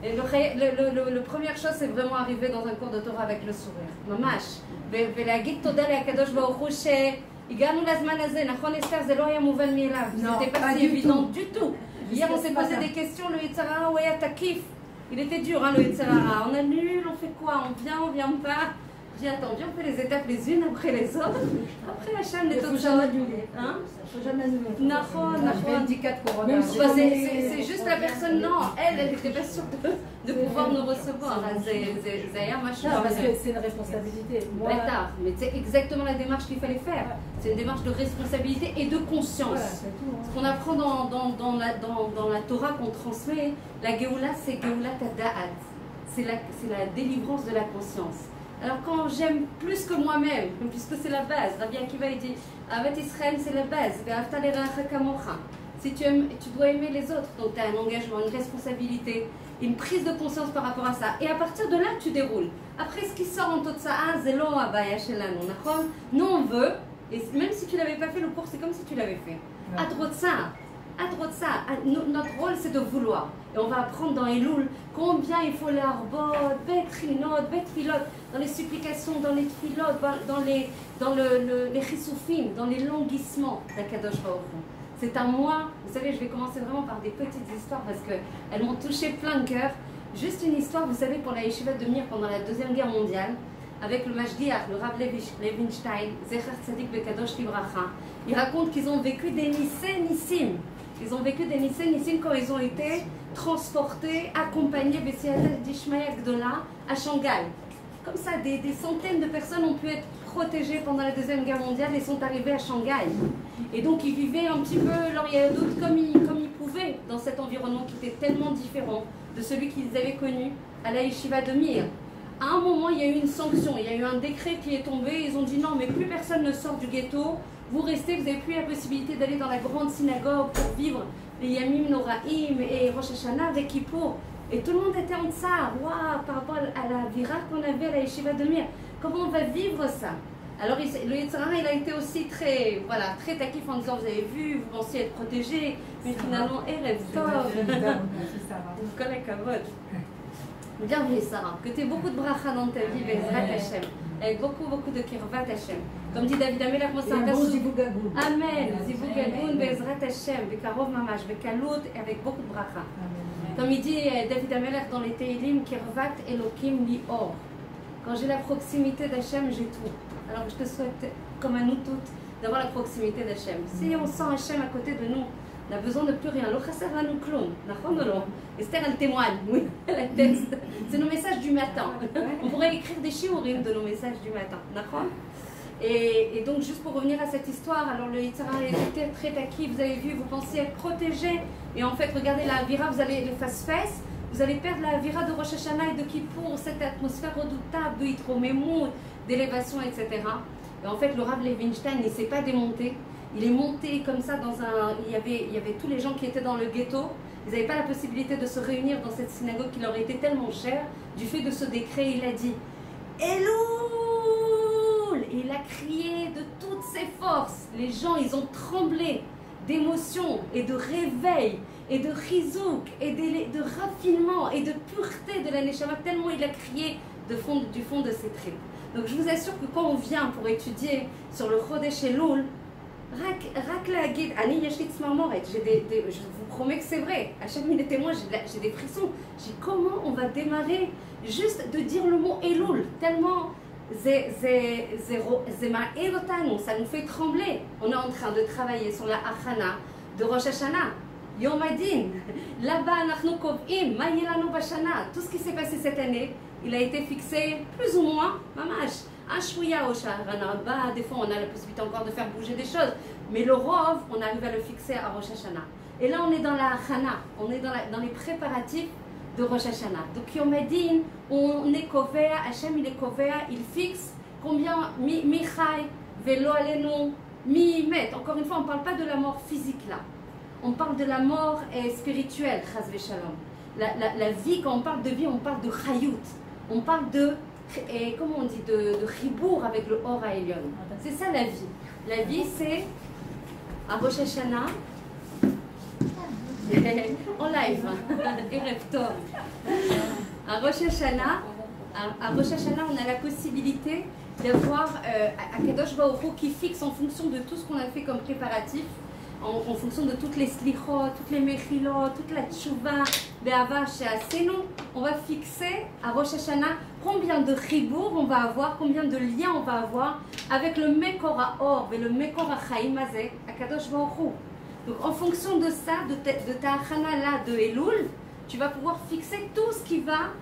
Et le première chose, c'est vraiment arriver dans un cours de Torah avec le sourire. Mamash. ולהגיד תודה לקדוש ברוך הוא שהגענו לזמן הזה, נכון אסתר? זה לא היה מובן מאליו. C'était pas si évident du tout. Hier, on s'est posé des questions, le Yetzer Hara, ouais, à Takif. Il était dur, hein, le Yetzer Hara. On annule, on fait quoi? On vient pas? J'ai attendu, on fait les étapes les unes après les autres. Après Hacham, les autres choses. Hein? Il ne faut jamais annuler. C'est juste la personne, non, elle n'était pas sûre de pouvoir nous recevoir. Parce que c'est une responsabilité. Mais c'est exactement la démarche qu'il fallait faire. C'est une démarche de responsabilité et de conscience. Ce qu'on apprend dans la Torah qu'on transmet, la Géoula, c'est Géoulat Da'at. C'est la délivrance de la conscience. Alors quand j'aime plus que moi-même, puisque c'est la base, Rabbi Akiva il dit Avat Israël c'est la base, si tu aimes, tu dois aimer les autres, donc tu as un engagement, une responsabilité, une prise de conscience par rapport à ça, et à partir de là tu déroules. Après ce qui sort en tout ça, zélo abaya shelanu, nous on veut, et même si tu l'avais pas fait le cours, c'est comme si tu l'avais fait. Notre rôle c'est de vouloir. Et on va apprendre dans Elul combien il faut l'arbot, betrilot, dans les supplications, dans les tfilot, dans les chisoufim, dans les languissements d'Akadosh Baruch Hu. C'est à moi, vous savez, je vais commencer vraiment par des petites histoires parce qu'elles m'ont touché plein de cœur. Juste une histoire, vous savez, pour la yeshiva de Mir pendant la Deuxième Guerre mondiale, avec le Mashgiach, le Rav Levinstein, Zecher Tzadik Bekadosh Libracha, il raconte qu'ils ont vécu des Nissim. Ils ont vécu des Nissim quand ils ont été transportés, accompagnés d'Ishmael Gdola à Shanghai. Comme ça, des centaines de personnes ont pu être protégées pendant la Deuxième Guerre mondiale et sont arrivées à Shanghai. Et donc ils vivaient un petit peu leur Yahadout comme ils pouvaient dans cet environnement qui était tellement différent de celui qu'ils avaient connu à la Yeshiva de Mir. À un moment, il y a eu une sanction, il y a eu un décret qui est tombé, ils ont dit non, mais plus personne ne sort du ghetto, vous restez, vous n'avez plus la possibilité d'aller dans la grande synagogue pour vivre les Yamim Noraim et Rosh Hashanah avec Kippour. Et tout le monde était en tsar, waouh, par rapport à la vira qu'on avait à la Yeshiva de Mir. Comment on va vivre ça? Alors le Yetzer Hara, il a été aussi très taquif en disant, vous avez vu, vous pensiez être protégé, mais finalement, Erev Tov. Kol hakavod. Bienvenue Sarah, que tu aies beaucoup de bracha dans ta vie, Bezrat Hashem, avec beaucoup de kirvat Hashem. Comme dit David Amelach, moi c'est un verset. Amen, Zivug Gagoun, Bezrat Hashem, Bekarov Mamash, Bekalut, et avec beaucoup de bracha. Comme il dit David Amelach dans les Teilim, Kirvat Elokim Lior. Quand j'ai la proximité d'Hachem, j'ai tout. Alors je te souhaite, comme à nous toutes, d'avoir la proximité d'Hachem. Si on sent Hachem à côté de nous, on a besoin de plus rien. Lo chasser lanu klum. Esther, elle témoigne. Oui, elle texte. C'est nos messages du matin. On pourrait écrire des shiurim de nos messages du matin. Et donc, juste pour revenir à cette histoire, alors le Yetzer Hara était très taquis. Vous avez vu, vous pensiez être protégé. Et en fait, regardez la Avira, vous allez les face-face. Vous allez perdre la Avira de Rosh Hashanah et de Kippour, cette atmosphère redoutable de Yitromemut, d'élévation, etc. Et en fait, le Rav Levinstein, il ne s'est pas démonté. Il est monté comme ça dans un... Il y avait tous les gens qui étaient dans le ghetto. Ils n'avaient pas la possibilité de se réunir dans cette synagogue qui leur était tellement chère. Du fait de ce décret, il a dit « Elul !» Et il a crié de toutes ses forces. Les gens, ils ont tremblé d'émotion et de réveil et de chizouk et de raffinement et de pureté de la neshama, tellement il a crié du fond de ses tripes. Donc je vous assure que quand on vient pour étudier sur le Chodesh Elul, Rak la guide, Ani Yashlit Smarmoret, je vous promets que c'est vrai. À chaque minute témoin, j'ai des frissons. J'ai dit comment on va démarrer juste de dire le mot Elul, tellement ça nous fait trembler. On est en train de travailler sur la Achana de Rosh Hashanah, Yom Adin. Là-bas, Nachnu Kov'im, Ma Yelanu Bashana. Tout ce qui s'est passé cette année, il a été fixé plus ou moins, mamash. Un chouïa au Shaharana, des fois on a la possibilité encore de faire bouger des choses, mais le Rov, on arrive à le fixer à Rosh Hashanah. Et là on est dans la Hana, on est dans les préparatifs de Rosh Hashanah. Donc Yom Adin, on est Kovea, Hachem il est Kovea, il fixe combien mi chai, velo alenu, mi met. Encore une fois, on ne parle pas de la mort physique là, on parle de la mort spirituelle, chas v'shalom. La vie, quand on parle de vie, on parle de chayut, on parle de... Et comment on dit, de chibour avec le Or Haelyon. C'est ça la vie. La vie, c'est à Rosh Hashanah. En live, Erev Tov. À Rosh Hashanah, on a la possibilité d'avoir Akadosh Baruch Hu qui fixe en fonction de tout ce qu'on a fait comme préparatif, en fonction de toutes les slichot, toutes les mechilot, toute la tchouva, be'ava she'asenu, on va fixer à Rosh Hashanah combien de chibour on va avoir, combien de liens on va avoir avec le Mekor HaOr et le Mekor HaChaim Hazeh, Akadosh Baruch Hu. Donc en fonction de ça, de ta achana là de Elul, tu vas pouvoir fixer tout ce qui va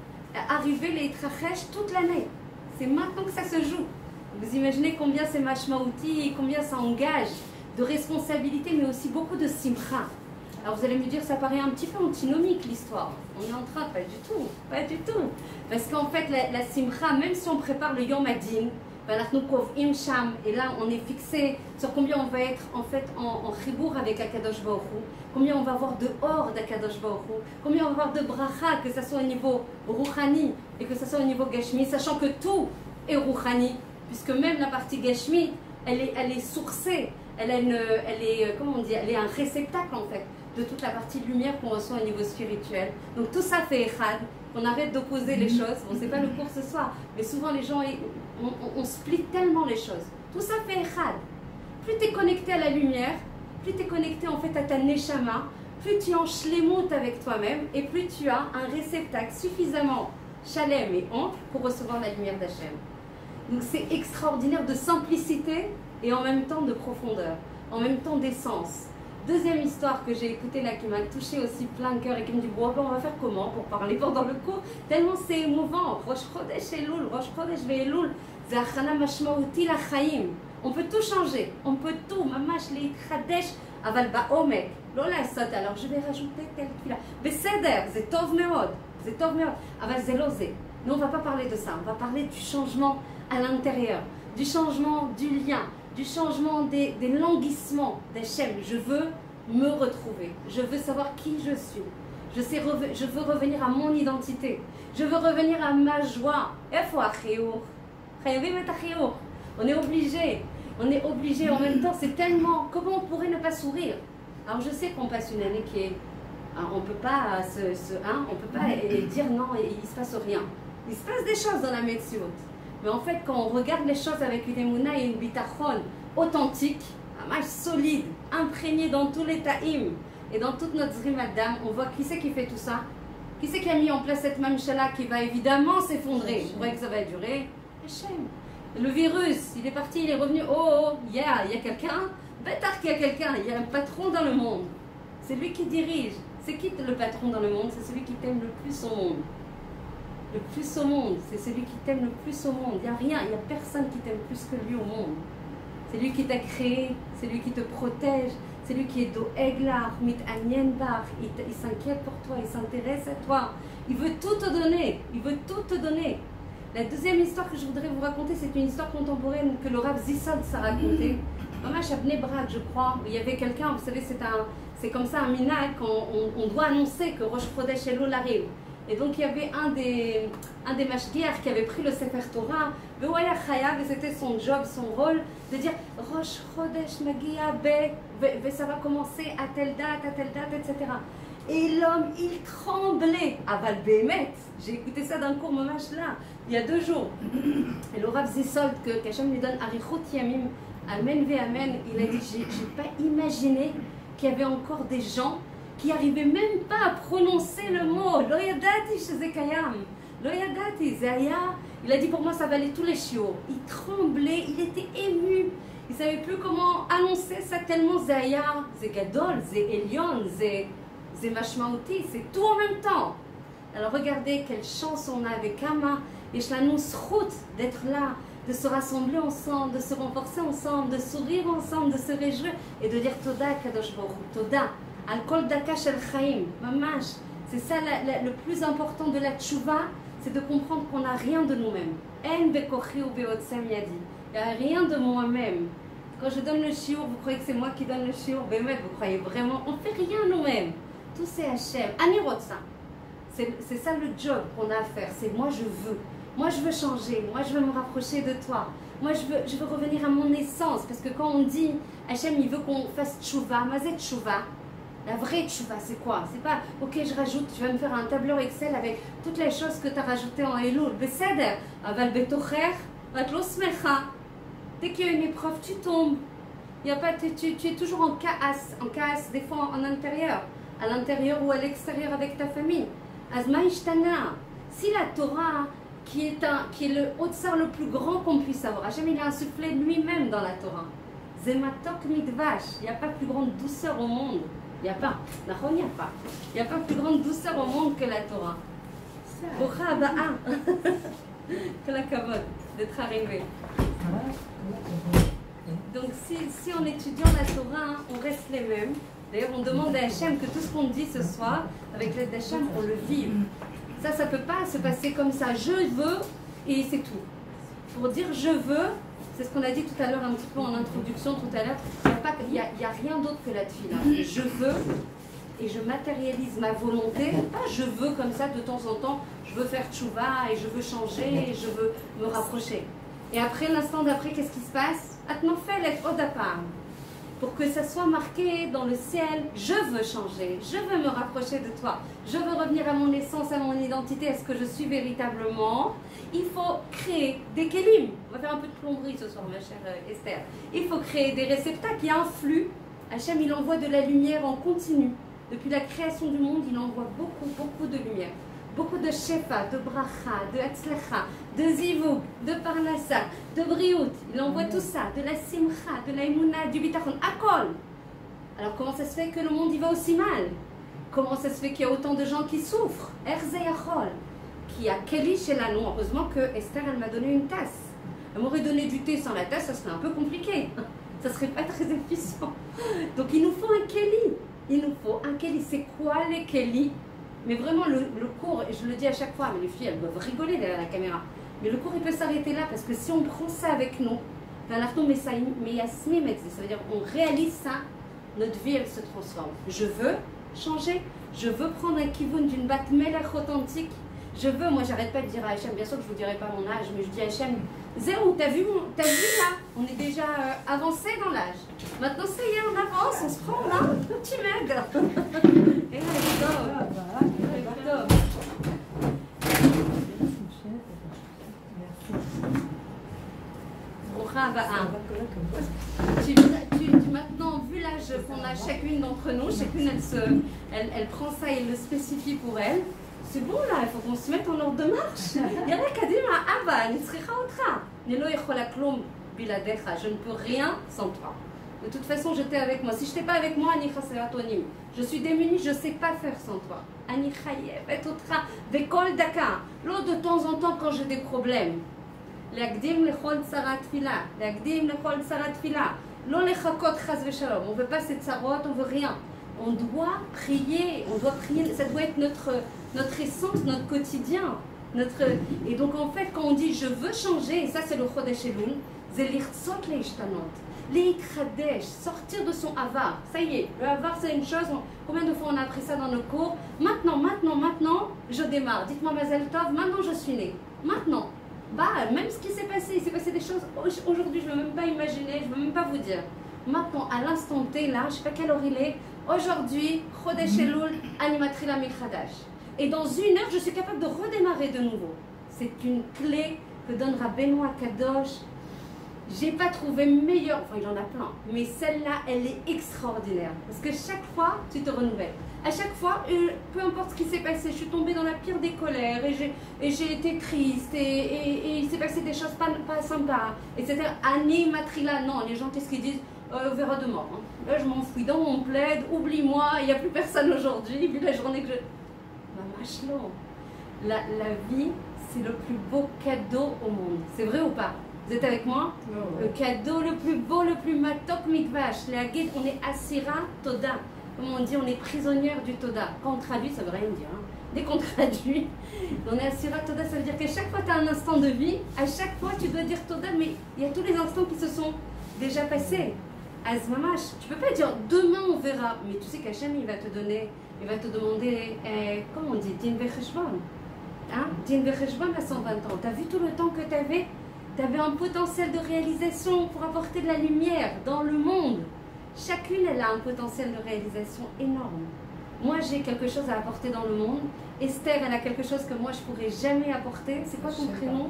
arriver les Trachesh toute l'année. C'est maintenant que ça se joue. Vous imaginez combien c'est mashmaouti, combien ça engage de responsabilité, mais aussi beaucoup de simcha. Alors vous allez me dire, ça paraît un petit peu antinomique l'histoire. On est en train, pas du tout, pas du tout. Parce qu'en fait, la simcha, même si on prépare le Yom Adin, et là on est fixé sur combien on va être en fait en chibour avec Akadosh Baruch Hu, combien on va avoir de or d'Akadosh Baruch Hu, combien on va avoir de bracha, que ce soit au niveau rouchani et que ce soit au niveau gashmi, sachant que tout est rouchani, puisque même la partie gashmi, elle est sourcée, elle est un réceptacle en fait de toute la partie de lumière qu'on reçoit au niveau spirituel. Donc tout ça fait echad, qu'on arrête d'opposer les choses. Bon, c'est pas le cours ce soir, mais souvent les gens, on split tellement les choses. Tout ça fait echad. Plus tu es connecté à la lumière, plus tu es connecté en fait à ta neshama, plus tu es en shlemut avec toi-même, et plus tu as un réceptacle suffisamment shalem et ample pour recevoir la lumière d'Hachem. Donc c'est extraordinaire de simplicité et en même temps de profondeur, en même temps d'essence. Deuxième histoire que j'ai écoutée là, qui m'a touchée aussi plein de cœur et qui me dit bon, on va faire comment pour parler pendant le cours, tellement c'est émouvant. Rosh Chodesh Elul, Rosh Chodesh Ve'elul, c'est achana mashmaouti lachaim. On peut tout changer, on peut tout, mamash li chadesh, aval ba'omek, lo la'asot. Alors je vais rajouter tel qu'il a. Beseder, c'est tov meod, c'est tov meod, aval c'est losé. Nous on va pas parler de ça, on va parler du changement à l'intérieur, du changement du lien, du changement des languissements d'Hachem. Je veux me retrouver, je veux savoir qui je suis, je veux revenir à mon identité, je veux revenir à ma joie. On est obligé en même temps, c'est tellement, comment on pourrait ne pas sourire? Alors je sais qu'on passe une année qui est, on ne peut pas on peut pas dire non, il ne se passe rien. Il se passe des choses dans la Metsiout. Mais en fait, quand on regarde les choses avec une émouna et une bitachon authentique, un match solide, imprégné dans tous les taïm et dans toute notre zrimat d'âme, on voit qui c'est qui fait tout ça. Qui c'est qui a mis en place cette mamshala qui va évidemment s'effondrer? Vous croyez que ça va durer? Hachem. Le virus, il est parti, il est revenu. Oh, il y a quelqu'un. Bêtard qu'il y a quelqu'un, il y a un patron dans le monde. C'est lui qui dirige. C'est qui le patron dans le monde? C'est celui qui t'aime le plus au monde. Le plus au monde, c'est celui qui t'aime le plus au monde. Il n'y a rien, il n'y a personne qui t'aime plus que lui au monde. C'est lui qui t'a créé, c'est lui qui te protège, c'est lui qui est do'eglar, mit anyenbar, il s'inquiète pour toi, il s'intéresse à toi. Il veut tout te donner, il veut tout te donner. La deuxième histoire que je voudrais vous raconter, c'est une histoire contemporaine que le Rav Zissad s'est racontée. Mamash à Bnei Brak, je crois, il y avait quelqu'un, vous savez, c'est comme ça un minag, quand on doit annoncer que Rosh Chodesh Elul arrive. Et donc il y avait un des mashgiach qui avait pris le Sefer Torah, et c'était son job, son rôle, de dire Rosh Chodesh Magia Be, ça va commencer à telle date, etc. Et l'homme, il tremblait. Aval Behemet, j'ai écouté ça d'un cours mamash là, il y a 2 jours. Et le Rav Zissod, que Hachem lui donne Arichut Yamim, Amen ve Amen, il a dit j'ai pas imaginé qu'il y avait encore des gens qui n'arrivait même pas à prononcer le mot. Lo yadati sheze kayam. Lo yadati. Il a dit pour moi ça valait tous les chiots. Il tremblait, il était ému. Il ne savait plus comment annoncer ça tellement Zaya, c'est Gadol, c'est Elion, c'est Mashmaouti, c'est tout en même temps. Alors regardez quelle chance on a avec Kama et Shlanou Srout d'être là, de se rassembler ensemble, de se renforcer ensemble, de sourire ensemble, de se réjouir et de dire Toda Kadosh Baruch Hu, Toda. Al-Kol Daka Shel Chaim, Mamash, c'est ça le plus important de la tchouva, c'est de comprendre qu'on n'a rien de nous-mêmes. En bekochi ou beotsem yadi, il n'y a rien de moi-même. Quand je donne le shiur, vous croyez que c'est moi qui donne le shiur? Ben ouais, vous croyez vraiment, on ne fait rien nous-mêmes. Tout c'est Hachem. Anirotsa. C'est ça le job qu'on a à faire, c'est moi je veux. Moi je veux changer, moi je veux me rapprocher de toi. Moi je veux revenir à mon essence, parce que quand on dit Hachem il veut qu'on fasse tchouva, mazet tchouva. La vraie tchouva, c'est quoi? C'est pas, ok, je rajoute, tu vas me faire un tableur Excel avec toutes les choses que tu as rajoutées en Elul. Beseder, aval betocher, vatlo smecha. Dès qu'il y a une épreuve, tu tombes. Y a pas, tu es toujours en chaos, des fois en intérieur, à l'intérieur ou à l'extérieur avec ta famille. Azma ishtana. Si la Torah, qui est le Otsar le plus grand qu'on puisse avoir, Hachem il a insufflé lui-même dans la Torah. Zematok mitvash. Il n'y a pas plus grande douceur au monde. Il n'y a pas. Il n'y a pas. Il n'y a pas plus grande douceur au monde que la Torah. Bocha Aba'a. Que la kavod d'être arrivé. Donc si en étudiant la Torah, on reste les mêmes. D'ailleurs, on demande à Hachem que tout ce qu'on dit ce soir, avec l'aide d'Hachem, on le vive. Ça ne peut pas se passer comme ça. Je veux et c'est tout. Pour dire je veux, c'est ce qu'on a dit tout à l'heure un petit peu en introduction tout à l'heure, il n'y a rien d'autre que la tefila. Je veux et je matérialise ma volonté. Pas je veux comme ça de temps en temps, je veux faire tchouva et je veux changer et je veux me rapprocher. Et après, l'instant d'après, qu'est-ce qui se passe? Pour que ça soit marqué dans le ciel, je veux changer, je veux me rapprocher de toi, je veux revenir à mon essence, à mon identité, à ce que je suis véritablement. Il faut créer des kélim. On va faire un peu de plomberie ce soir, ma chère Esther. Il faut créer des réceptacles, il y a un flux. Hachem, il envoie de la lumière en continu. Depuis la création du monde, il envoie beaucoup de lumière. Beaucoup de shefa, de bracha, de hatzlacha, de zivug, de parnassa, de briout. Il envoie tout ça, de la simcha, de la imuna, du bitachon, akol. Alors comment ça se fait que le monde y va aussi mal? Comment ça se fait qu'il y a autant de gens qui souffrent? Erzeyachol, qui a keli chez la non. Heureusement que Esther, elle m'a donné une tasse. Elle m'aurait donné du thé sans la tasse, ça serait un peu compliqué. Ça serait pas très efficient. Donc il nous faut un keli. Il nous faut un keli. C'est quoi les kelis? Mais vraiment, le cours, et je le dis à chaque fois, mais les filles, elles doivent rigoler derrière la caméra. Mais le cours, il peut s'arrêter là, parce que si on prend ça avec nous, ça veut dire on réalise ça, notre vie, elle se transforme. Je veux changer, je veux prendre un kivun d'une bat melech authentique. Je veux, moi, j'arrête pas de dire à Hachem, bien sûr que je ne vous dirai pas mon âge, mais je dis à Hachem, Zéro, t'as vu là, on est déjà avancé dans l'âge. Maintenant, ça y est, on avance, on se prend là, petit maigre. Et là, maintenant, vu l'âge qu'on a chacune d'entre nous, chacune elle prend ça et le spécifie pour elle. C'est bon là, il faut qu'on se mette en ordre de marche. Yalla kadima aba, nitzricha otra. Nelo yechola klum biladecha. Je ne peux rien sans toi. De toute façon, je t'ai avec moi. Si je t'ai pas avec moi, ani chaseratonim. Je suis démunie, je sais pas faire sans toi. Ani chayevet otra vekol daka. L'autre de temps en temps quand j'ai des problèmes. L'agdim lechol tsarat fila. L'agdim lechol tsarat fila. Lo lechakot chas v'shalom. On veut pas cette tsarot, on veut rien. On doit prier, ça doit être notre essence, notre quotidien. Et donc en fait, quand on dit je veux changer, et ça c'est le Chodesh Elul, c'est l'irtzot leishtanot, l'ikhadesh, sortir de son avar. Ça y est, le avar c'est une chose, combien de fois on a appris ça dans nos cours? Maintenant, je démarre. Dites-moi Mazel Tov, maintenant je suis née. Maintenant. Même ce qui s'est passé, il s'est passé des choses aujourd'hui, je ne veux même pas imaginer, je ne veux même pas vous dire. Maintenant, à l'instant T, là, je ne sais pas quelle heure il est, aujourd'hui, Chodesh Elul, Animatrila Michadash. Et dans une heure, je suis capable de redémarrer de nouveau. C'est une clé que donne Rabbeinu Kadosh. J'ai pas trouvé meilleure, enfin il y en a plein, mais celle-là, elle est extraordinaire. Parce que chaque fois, tu te renouvelles. À chaque fois, peu importe ce qui s'est passé, je suis tombée dans la pire des colères et j'ai été triste et il s'est passé des choses pas sympas, etc. Animatrila, non, les gens, qu'est-ce qu'ils disent? On verra demain. Hein. Là, je m'enfuis dans mon plaid, oublie-moi, il n'y a plus personne aujourd'hui, vu la journée que je... La vie, c'est le plus beau cadeau au monde. C'est vrai ou pas? Vous êtes avec moi? Le cadeau le plus beau, le plus matok mikvash. Les guide, on est asira toda. Comme on dit, on est prisonnière du toda. Quand on traduit, ça ne veut rien dire. Hein. Dès qu'on traduit, on est asira toda, ça veut dire qu'à chaque fois que tu as un instant de vie, à chaque fois tu dois dire toda, mais il y a tous les instants qui se sont déjà passés. Azmamash, tu peux pas dire demain on verra, mais tu sais qu'Hachem il va te donner, il va te demander, comment on dit, din vecheshbon, hein, din vecheshbon à 120 ans. T'as vu tout le temps que t'avais un potentiel de réalisation pour apporter de la lumière dans le monde. Chacune, elle a un potentiel de réalisation énorme. Moi, j'ai quelque chose à apporter dans le monde. Esther, elle a quelque chose que moi, je ne pourrais jamais apporter. C'est quoi ton prénom?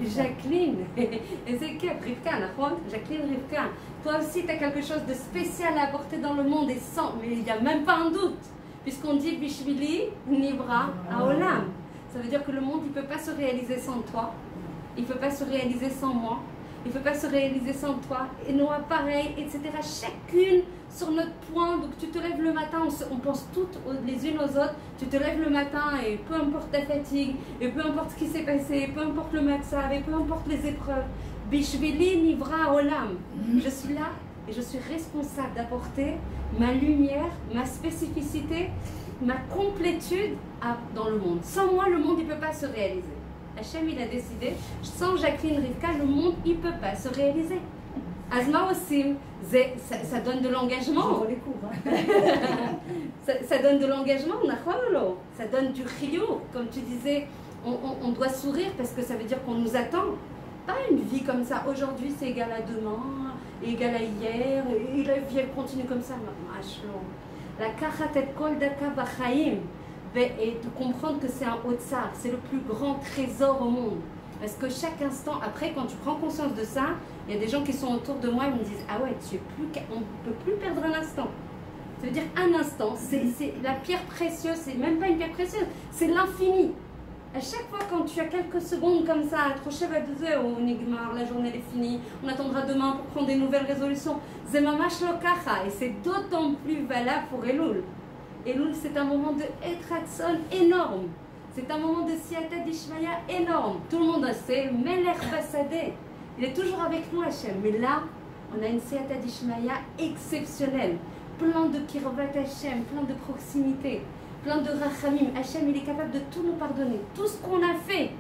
Jacqueline. Et c'est qui? Rivka, Jacqueline Rivka. Toi aussi, tu as quelque chose de spécial à apporter dans le monde. Et sans, mais il n'y a même pas un doute. Puisqu'on dit Bishvili, Nivra, Aolam. Ça veut dire que le monde, il ne peut pas se réaliser sans toi. Il ne peut pas se réaliser sans moi. Il ne peut pas se réaliser sans toi. Et nous, pareil, etc. Chacune sur notre point. Donc, tu te lèves le matin, on pense toutes les unes aux autres. Tu te lèves le matin et peu importe ta fatigue, et peu importe ce qui s'est passé, peu importe le matzav, et peu importe les épreuves. Bishvili nivra olam. Je suis là et je suis responsable d'apporter ma lumière, ma spécificité, ma complétude dans le monde. Sans moi, le monde, il ne peut pas se réaliser. Hachem, il a décidé, sans Jacqueline Rivka, le monde, il ne peut pas se réaliser. Azma aussi, ça donne de l'engagement. Ça donne de l'engagement, ça donne du chiyur. Comme tu disais, on doit sourire parce que ça veut dire qu'on nous attend. Pas une vie comme ça, aujourd'hui c'est égal à demain, égal à hier, et la vie elle continue comme ça. La kachatet kol daka b'chaim. Et de comprendre que c'est un Otsar, c'est le plus grand trésor au monde. Parce que chaque instant, après, quand tu prends conscience de ça, il y a des gens qui sont autour de moi et me disent « Ah ouais, on ne peut plus perdre un instant. » Ça veut dire un instant, c'est la pierre précieuse, c'est même pas une pierre précieuse, c'est l'infini. À chaque fois, quand tu as quelques secondes comme ça, accroché à 2 heures, au Nigmar, la journée est finie, on attendra demain pour prendre des nouvelles résolutions. Zemamash lokacha, et c'est d'autant plus valable pour Elul. Elul, c'est un moment de Etratson énorme. C'est un moment de Siyata Dishmaya énorme. Tout le monde sait, Melech Basadeh. Il est toujours avec nous, Hachem. Mais là, on a une Siyata Dishmaya exceptionnelle. Plein de Kirvat Hachem, plein de proximité, plein de Rachamim. Hachem, il est capable de tout nous pardonner. Tout ce qu'on a fait,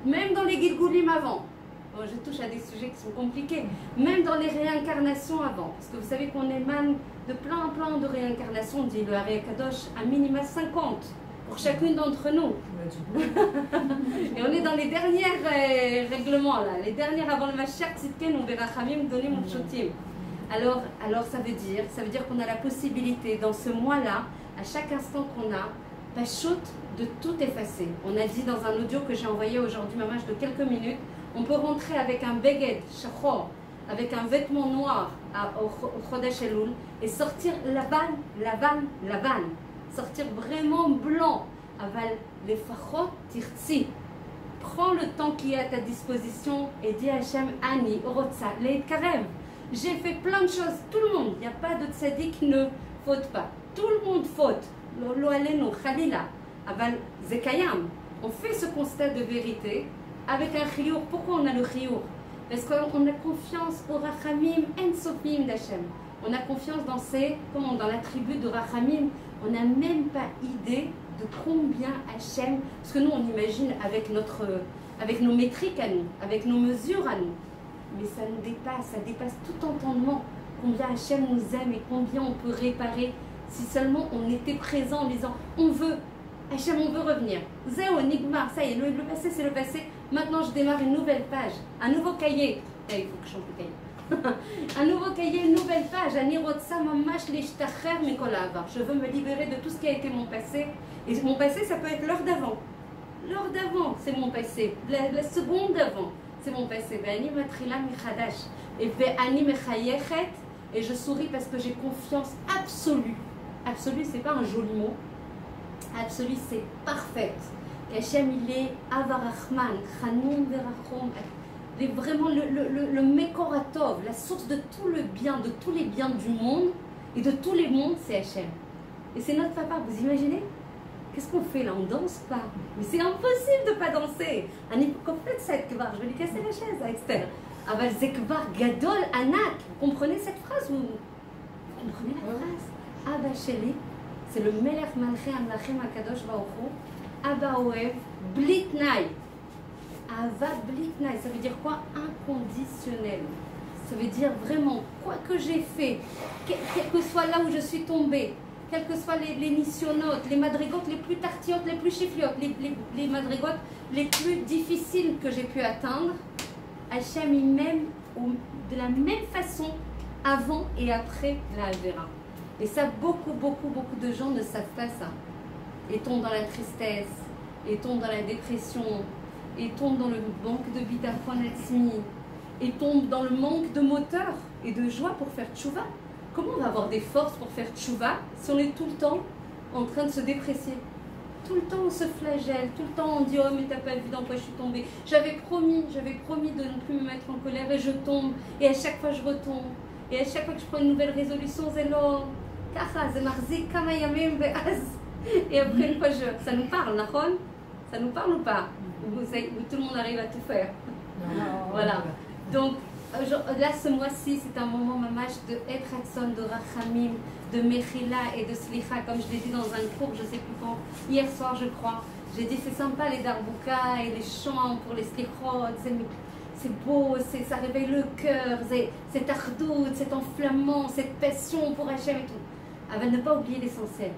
même dans les Gilgulim avant. Bon, je touche à des sujets qui sont compliqués. Même dans les réincarnations avant. Parce que vous savez qu'on émane de plein de réincarnations, dit le Hari Kadosh, à minima 50 pour chacune d'entre nous. Et on est dans les derniers règlements, là, les dernières avant le Mashiach Tzidkenu Berachamim Donim Utshotim. Alors ça veut dire qu'on a la possibilité dans ce mois-là, à chaque instant qu'on a, Pashut, de tout effacer. On a dit dans un audio que j'ai envoyé aujourd'hui, mamage, de quelques minutes, on peut rentrer avec un beged, shachor, avec un vêtement noir au Chodesh Elul et sortir lavan, sortir vraiment blanc. Aval les fachot tirtsi. Prends le temps qui est à ta disposition et dis à Hachem, Ani, Orotsa, les Karev. J'ai fait plein de choses, tout le monde, il n'y a pas de tzaddik qui ne faute pas. Tout le monde faute. Lo aleno, Khalila, Aval Zekayam. On fait ce constat de vérité avec un chiyur. Pourquoi on a le chiyur? Parce qu'on a confiance au Rachamim Ensofim d'Hachem. On a confiance dans l'attribut de Rachamim. On n'a même pas idée de combien Hachem, parce que nous on imagine avec nos métriques à nous, avec nos mesures à nous. Mais ça nous dépasse, ça dépasse tout entendement. Combien Hachem nous aime et combien on peut réparer si seulement on était présent en disant on veut. Hachem, on veut revenir. Zéo, Nigmar, ça y est, le passé c'est le passé. Maintenant je démarre une nouvelle page, un nouveau cahier. Il faut que je change le cahier. Un nouveau cahier, une nouvelle page. Je veux me libérer de tout ce qui a été mon passé. Et mon passé, ça peut être l'heure d'avant. L'heure d'avant, c'est mon passé. La seconde d'avant, c'est mon passé. Et je souris parce que j'ai confiance absolue. Absolue, c'est pas un joli mot. Absolue, c'est parfaite. Hachem, il est Avarachman, Chanoun Verachom. Vraiment le Mekoratov, la source de tout le bien, de tous les biens du monde et de tous les mondes, c'est Hachem. Et c'est notre papa, vous imaginez? Qu'est-ce qu'on fait là? On danse pas. Mais c'est impossible de pas danser. Un hypocrite, c'est Kvar. Je vais lui casser la chaise à Esther. Aval Zekvar Gadol Anak. Vous comprenez cette phrase? Vous comprenez la phrase? Abba Sheli, c'est le Melech Malché Amlachem Akadosh Baruch Hu. Abba Oev Blitnai. Ava Blitnai, ça veut dire quoi? Inconditionnel. Ça veut dire vraiment, quoi que j'ai fait, quel que soit là où je suis tombée, quelles que soient les nissionotes, les madrigotes les plus tartiotes, les plus chifliotes, les madrigotes les plus difficiles que j'ai pu atteindre, Hachem il m'aime de la même façon avant et après la Avera. Et ça, beaucoup de gens ne savent pas ça. Et tombent dans la tristesse, et tombent dans la dépression, et tombent dans le manque de bitachon atzmi, et tombent dans le manque de moteur et de joie pour faire tchouva. Comment on va avoir des forces pour faire tchouva si on est tout le temps en train de se déprécier? Tout le temps on se flagelle, tout le temps on dit oh mais t'as pas vu dans quoi je suis tombée. J'avais promis de ne plus me mettre en colère et je tombe. Et à chaque fois je retombe. Et à chaque fois que je prends une nouvelle résolution, c'est non. Et après une fois ça nous parle, Nahon? Ça nous parle ou pas? Ou tout le monde arrive à tout faire? Voilà. Donc là ce mois-ci c'est un moment mamash de Etratson, de Rachamim, de Mechila et de Slicha, comme je l'ai dit dans un cours, je sais plus quand, hier soir je crois. J'ai dit c'est sympa les darbouka et les chants pour les slichot, c'est beau, ça réveille le cœur, c'est ardout, cet enflammement, cette passion pour Hachem et tout. Avant ne pas oublier l'essentiel.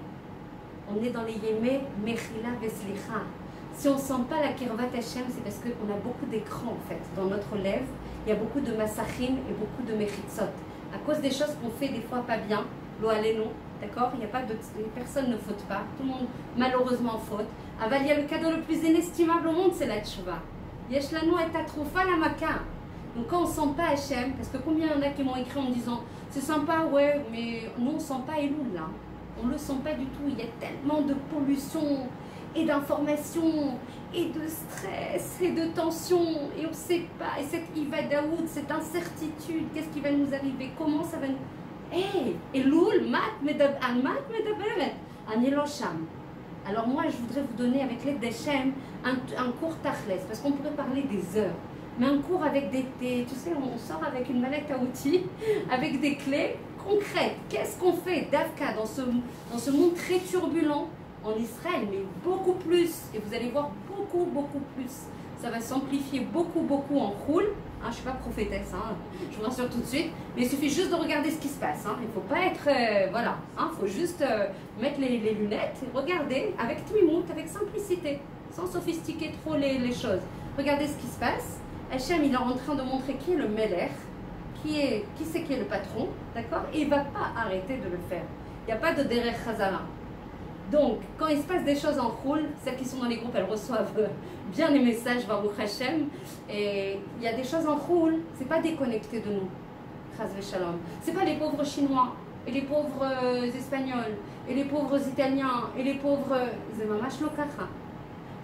On est dans les Yémé, Mechila et Slicha. Si on ne sent pas la Kirvat Hachem, c'est parce qu'on a beaucoup d'écrans en fait dans notre lèvre. Il y a beaucoup de massachim et beaucoup de mechitzot. À cause des choses qu'on fait des fois pas bien, lo aleno, d'accord? Il n'y a pas de personne ne faute pas, tout le monde malheureusement faute. Aval, il y a le cadeau le plus inestimable au monde, c'est la tchouva. Yesh lanu et tatroufa la maka. Donc quand on ne sent pas Hachem, parce que combien il y en a qui m'ont écrit en disant c'est sympa, ouais, mais nous on ne sent pas Elul là. On ne le sent pas du tout. Il y a tellement de pollution et d'informations et de stress et de tension et on ne sait pas. Et cette ivadaoud, cette incertitude, qu'est-ce qui va nous arriver? Comment ça va nous... Hey, Elul, mat medaberet, an elosham. Alors moi, je voudrais vous donner avec l'aide d'Hachem un cours tachles, parce qu'on pourrait parler des heures. Mais un cours avec tu sais, on sort avec une mallette à outils, avec des clés concrètes. Qu'est-ce qu'on fait d'Avka dans ce monde très turbulent en Israël, mais beaucoup plus, et vous allez voir beaucoup plus. Ça va s'amplifier beaucoup en roule. Je ne suis pas prophétesse, je vous rassure tout de suite, mais il suffit juste de regarder ce qui se passe. Il ne faut pas être, voilà, il faut juste mettre les lunettes et regarder avec tmimout, avec simplicité, sans sophistiquer trop les choses. Regardez ce qui se passe. Hachem, il est en train de montrer qui est le Melech, qui c'est qui est le patron, d'accord? Et il ne va pas arrêter de le faire. Il n'y a pas de derech chazara. Donc, quand il se passe des choses en roule, celles qui sont dans les groupes, elles reçoivent bien les messages Baruch Hashem. Et il y a des choses en roule, c'est pas déconnecté de nous. Chas v'shalom. C'est pas les pauvres Chinois, et les pauvres Espagnols, et les pauvres Italiens, et les pauvres... Zemamash lokacha.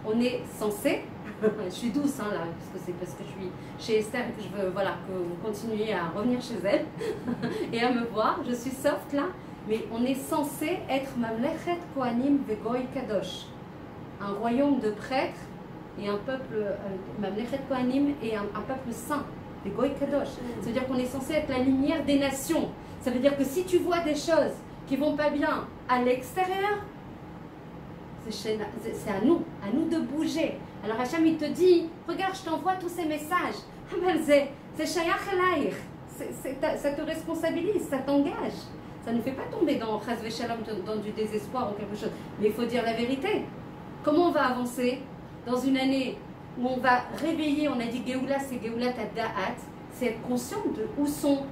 On est censé... je suis douce là, parce que je suis chez Esther et que je veux voilà, que vous continuiez à revenir chez elle et à me voir. Je suis soft là. Mais on est censé être Mamlechet Kohanim Vegoy Kadosh, un royaume de prêtres et un peuple, Mamlechet Kohanim et un peuple saint, Vegoy Kadosh. Ça veut dire qu'on est censé être la lumière des nations. Ça veut dire que si tu vois des choses qui vont pas bien à l'extérieur, c'est à nous de bouger. Alors Hachem il te dit, regarde, je t'envoie tous ces messages. C'est Shayach Elaïr, ça te responsabilise, ça t'engage. Ça ne fait pas tomber dans Chas v'Shalom, dans du désespoir ou quelque chose. Mais il faut dire la vérité. Comment on va avancer dans une année où on va réveiller, on a dit Géoula, c'est Géoula Tada'at, c'est être conscient de où sont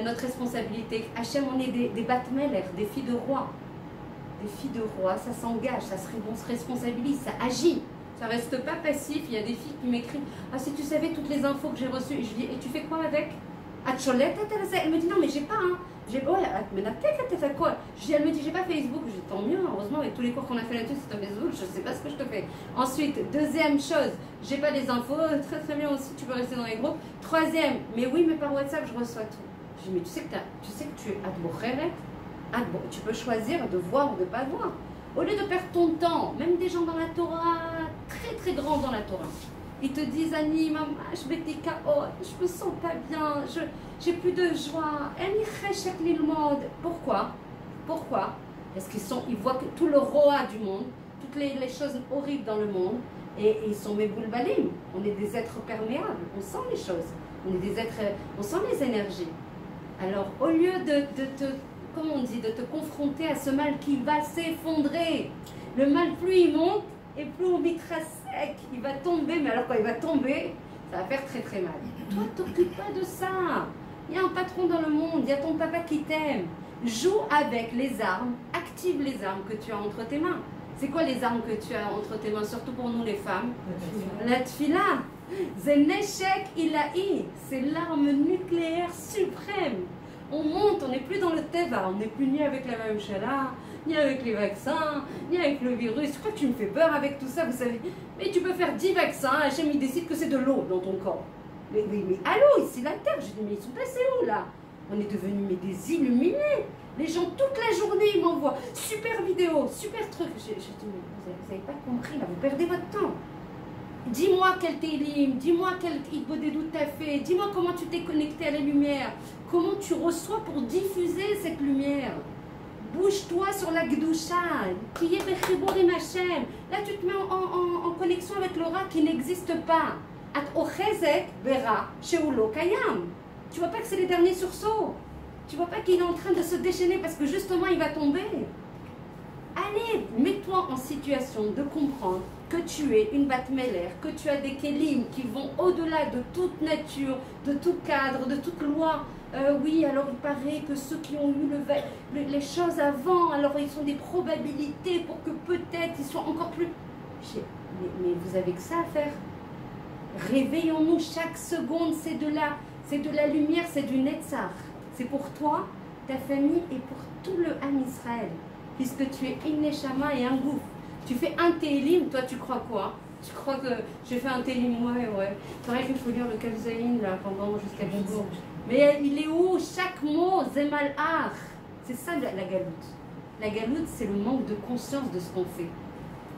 notre responsabilité. Hachem, on est des Batmeler, des filles de roi. Des filles de roi, ça s'engage, on se responsabilise, ça agit. Ça ne reste pas passif. Il y a des filles qui m'écrivent ah, si tu savais toutes les infos que j'ai reçues. Et je dis et tu fais quoi avec? Elle me dit non, mais j'ai pas. Elle me dit j'ai pas Facebook. Je dis tant mieux, heureusement, avec tous les cours qu'on a fait là-dessus, c'est un Facebook, je sais pas ce que je te fais. Ensuite, deuxième chose, j'ai pas les infos, très bien aussi, tu peux rester dans les groupes. Troisième, mais oui, mais par WhatsApp, je reçois tout. Je dis mais tu sais que tu es adbocheret, tu peux choisir de voir ou de pas voir. Au lieu de perdre ton temps, même des gens dans la Torah, très très grands dans la Torah, ils te disent Annie, maman, je me sens pas bien, j'ai plus de joie. Pourquoi? Parce qu'ils voient que tout le roi du monde, toutes les choses horribles dans le monde, et ils sont méboulbalim. On est des êtres perméables, on sent les choses, on sent les énergies. Alors au lieu de te confronter à ce mal qui va s'effondrer, le mal plus il monte, et plus on mettra sec, il va tomber, mais alors quand il va tomber, ça va faire très très mal. Toi, t'occupe pas de ça. Il y a un patron dans le monde, il y a ton papa qui t'aime. Joue avec les armes, active les armes que tu as entre tes mains. C'est quoi les armes que tu as entre tes mains, surtout pour nous les femmes? La tfila. Zeneshek ilahi, c'est l'arme nucléaire suprême. On monte, on n'est plus dans le teva, on n'est plus ni avec la même chala, ni avec les vaccins, ni avec le virus. Je crois que tu me fais peur avec tout ça, vous savez. Mais tu peux faire 10 vaccins, Hachem il décide que c'est de l'eau dans ton corps. Mais allô, ici la terre, je dis mais ils sont passés où là? On est devenus des illuminés. Les gens toute la journée ils m'envoient super vidéo, super truc. Je dis mais vous n'avez pas compris là, vous perdez votre temps. Dis-moi quel télim, dis-moi quel ibodédou t'as fait, dis-moi comment tu t'es connecté à la lumière, comment tu reçois pour diffuser cette lumière. Bouge-toi sur la Gdusha, qui est Bechiborim Hashem. Là tu te mets en connexion avec l'aura qui n'existe pas. At ochezek bera sheulo kayam. Tu vois pas que c'est les derniers sursauts. Tu vois pas qu'il est en train de se déchaîner parce que justement il va tomber. Allez, mets-toi en situation de comprendre que tu es une Batmeler, que tu as des kélim qui vont au-delà de toute nature, de tout cadre, de toute loi. Oui, alors il paraît que ceux qui ont eu les choses avant, alors ils ont des probabilités pour que peut-être ils soient encore plus... Mais vous avez que ça à faire. Réveillons-nous chaque seconde, c'est de la lumière, c'est du Netzach. C'est pour toi, ta famille et pour tout le Ham Israël. Puisque tu es une Neshama et un gouffre. Tu fais un télim, toi tu crois quoi? Tu crois que j'ai fait un télim? Ouais. C'est vrai qu'il faut lire le Kavzaïn là pendant jusqu'à 10 jours. Mais il est où? Chaque mot, Zemal Ar. C'est ça la galoute. La galoute, c'est le manque de conscience de ce qu'on fait.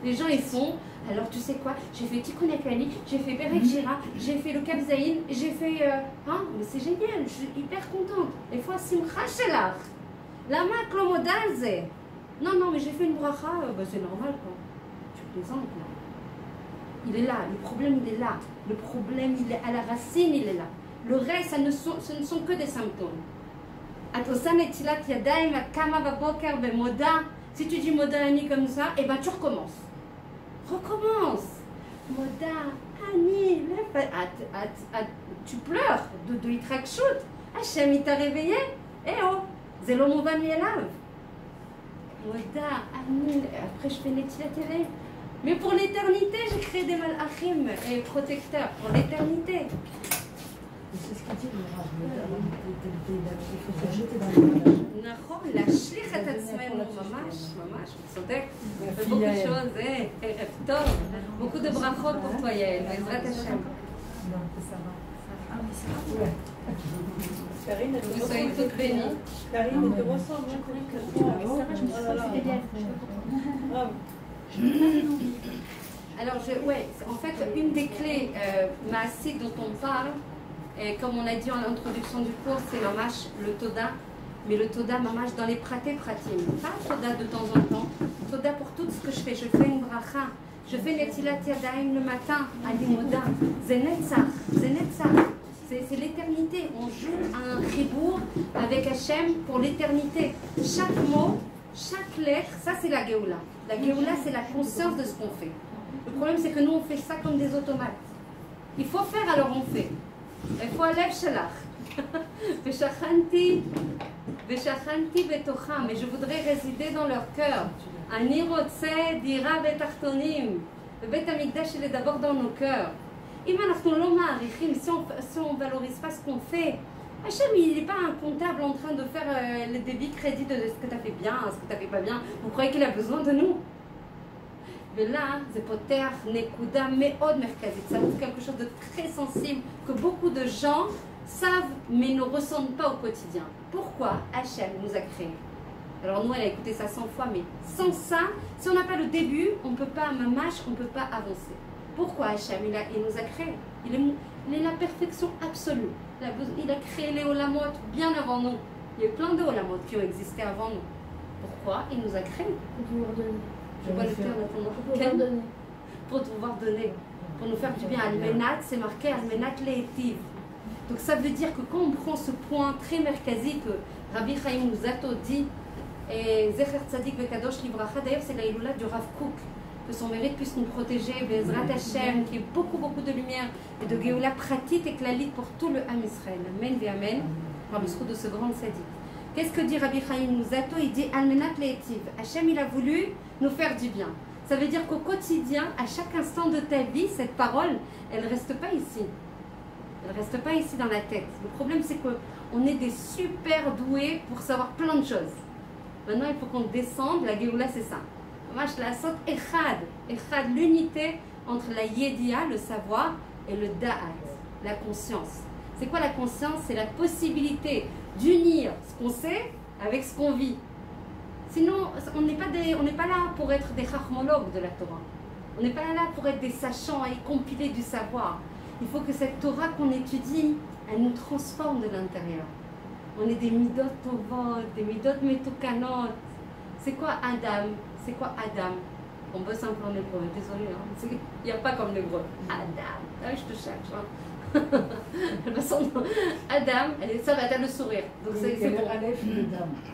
Les gens ils font, alors tu sais quoi, j'ai fait Tikkun Akali, j'ai fait Perek Shira, j'ai fait le Kavzaïn, j'ai fait... mais c'est génial, je suis hyper contente. Des fois, Simcha Shelach. Lama Klomodalze. Non, mais j'ai fait une bracha, c'est normal quoi. Tu plaisantes là. Il est là, le problème il est là. Le problème il est à la racine, il est là. Le reste, ce ne sont que des symptômes. Si tu dis Moda Ani comme ça, et ben tu recommences. Recommence. Moda Ani, tu pleures de Yitrakshut. Hachem il t'a réveillé. Eh oh, Zelo Mouvan Yelav. Moda Ani, après je fais Netilat télé. Mais pour l'éternité, j'ai créé des malachim et protecteurs. Pour l'éternité. C'est ce qu'il dit, il faut se jeter dans le malade. נכון, להשליך את עצמנו, ממש, הוא צודק. beaucoup de choses, ערב טוב. beaucoup de ברכות pour toi, יעל, בעזרת השם. Karine, vous soyez toutes bénies. Karine, elle te ressemble. Alors, en fait, une des clés massiques dont on parle, et comme on a dit en introduction du cours, c'est mamash, le Toda. Mais le Toda mamash dans les pratim. Pas Toda de temps en temps. Toda pour tout ce que je fais. Je fais une bracha. Je fais Netilat Yadayim le matin à l'imoda. Zenetzach. C'est l'éternité. On joue à un chibour avec Hachem pour l'éternité. Chaque mot, chaque lettre, ça c'est la Géoula. La Géoula, c'est la conscience de ce qu'on fait. Le problème, c'est que nous, on fait ça comme des automates. Il faut faire, alors on fait. Il faut aller shalach. Veshachanti betocham. Et je voudrais résider dans leur cœur. Ani rotze dira betartonim. Le Bet Hamikdash, il est d'abord dans nos cœurs. Si on ne valorise pas ce qu'on fait, Hachem, il n'est pas un comptable en train de faire le débit crédit de ce que tu as fait bien, ce que tu n'as fait pas bien. Vous croyez qu'il a besoin de nous? Mais là, c'est poter nekuda meod merkazit. Ça ouvre quelque chose de très sensible que beaucoup de gens savent mais ne ressentent pas au quotidien. Pourquoi Hachem nous a créés? Alors nous, elle a écouté ça 100 fois, mais sans ça, si on n'a pas le début, on ne peut pas mamash, on ne peut pas avancer. Pourquoi Hachem il nous a créés? Il est la perfection absolue. Il a créé les olamot bien avant nous. Il y a eu plein de olamot qui ont existé avant nous. Pourquoi il nous a créés? Je vois le cœur maintenant. Pour pouvoir donner, pour nous faire du bien. Almenat, c'est marqué Almenat Le'etiv. Donc ça veut dire que quand on prend ce point très merkazi que Rabbi Chaim Luzzatto dit, et Zecher Tzadik Vekadosh Livracha, d'ailleurs c'est la Iloula du Rav Kook, que son mérite puisse nous protéger, Bezrat Hashem, qui est beaucoup de lumière et de Géoula pratique et clalit pour tout le Ham Israël. Amen et Amen. par le sceau de ce grand sadique. Qu'est-ce que dit Rabbi Chaim Luzzatto? Il dit Almenat le'etiv. Hachem, il a voulu nous faire du bien. Ça veut dire qu'au quotidien, à chaque instant de ta vie, cette parole, elle ne reste pas ici. Elle ne reste pas ici dans la tête. Le problème, c'est qu'on est des super doués pour savoir plein de choses. Maintenant, il faut qu'on descende. La Géoula, c'est ça. Mamash la sot echad. Echad, l'unité entre la yedia, le savoir, et le da'at, la conscience. C'est quoi la conscience? C'est la possibilité d'unir ce qu'on sait avec ce qu'on vit. Sinon, on n'est pas là pour être des chachmologues de la Torah. On n'est pas là pour être des sachants et compiler du savoir. Il faut que cette Torah qu'on étudie, elle nous transforme de l'intérieur. On est des midot tovot, des midot metukanot. C'est quoi Adam? C'est quoi Adam? On bosse un peu en hébreu, désolé. Hein. Il n'y a pas comme l'hébreu. Adam. Ah, je te cherche. Hein. Adam, ça va, t'as le sourire. Donc c'est bon.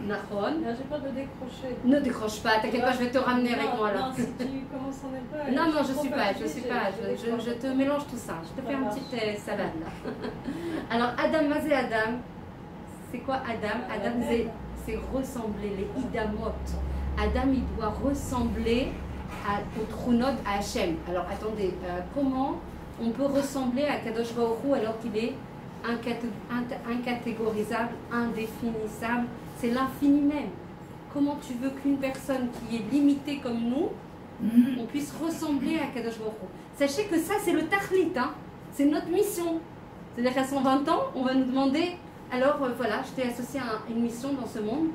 Nahon. J'ai peur de décrocher. Ne décroche pas, t'inquiète pas, je vais te ramener avec moi là. Non, si tu commences en hébreu. Non, je suis pas. Je te mélange tout ça. Je te fais une petite salade là. Alors, Adam, Mazé Adam, c'est quoi Adam? Adam, c'est ressembler, les idamot. Adam, il doit ressembler au Trunod, à Hachem. Alors, attendez, comment on peut ressembler à Kadosh Baruch Hu alors qu'il est incatégorisable, indéfinissable? C'est l'infini même. Comment tu veux qu'une personne qui est limitée comme nous, on puisse ressembler à Kadosh Baruch Hu? Sachez que ça, c'est le tachlit, hein? C'est notre mission. C'est-à-dire qu'à 120 ans, on va nous demander, alors voilà, je t'ai associé à une mission dans ce monde,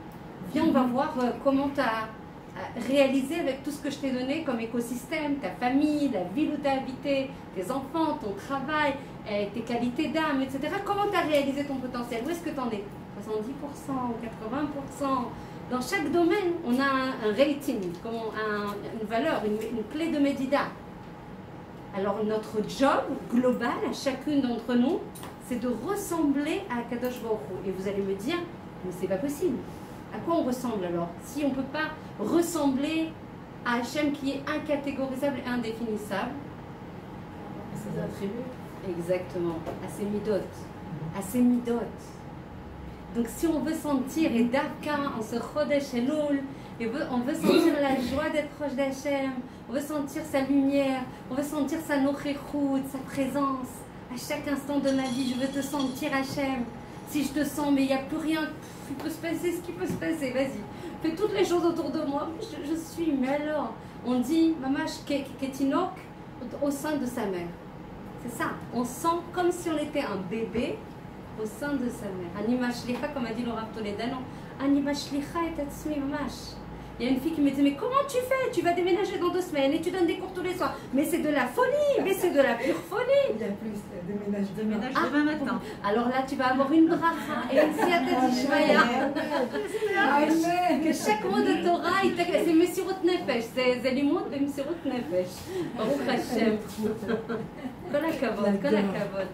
viens, on va voir comment tu as réalisé avec tout ce que je t'ai donné comme écosystème, ta famille, la ville où tu as habité, tes enfants, ton travail, tes qualités d'âme, etc. Comment tu as réalisé ton potentiel? Où est-ce que tu en es? 70%, 80%. Dans chaque domaine, on a un rating, une valeur, une clé de médida. Alors notre job global à chacune d'entre nous, c'est de ressembler à Kadosh Baruch Hu. Et vous allez me dire, mais c'est pas possible. À quoi on ressemble alors? Si on ne peut pas ressembler à Hachem qui est incatégorisable et indéfinissable. À ses attributs. Exactement, à ses midot. À ses midot. Donc si on veut sentir, et Davka en ce Chodesh Elul, on veut sentir la joie d'être proche d'Hachem, on veut sentir sa lumière, on veut sentir sa nochechut, sa présence. À chaque instant de ma vie, je veux te sentir Hachem. Si je te sens, mais il n'y a plus rien qui peut se passer, ce qui peut se passer, vas-y. Fais toutes les choses autour de moi, je suis, mais alors, on dit, mamash ketinok au sein de sa mère. C'est ça, on sent comme si on était un bébé au sein de sa mère. Anima shlicha, comme a dit le Rav Toledano, Anima shlicha et tatsmi mamash. Il y a une fille qui me dit, mais comment tu fais? Tu vas déménager dans 2 semaines et tu donnes des cours tous les soirs. Mais c'est de la folie, mais c'est de la pure folie. Il y a plus, déménage demain matin. Alors là, tu vas avoir une bracha et une siyata d'Ishmaya. Que chaque mot de Torah, c'est Messirut Nefesh. C'est Zelimut de Messirut Nefesh. Baruch Hashem. Kol hakavod, kol hakavod.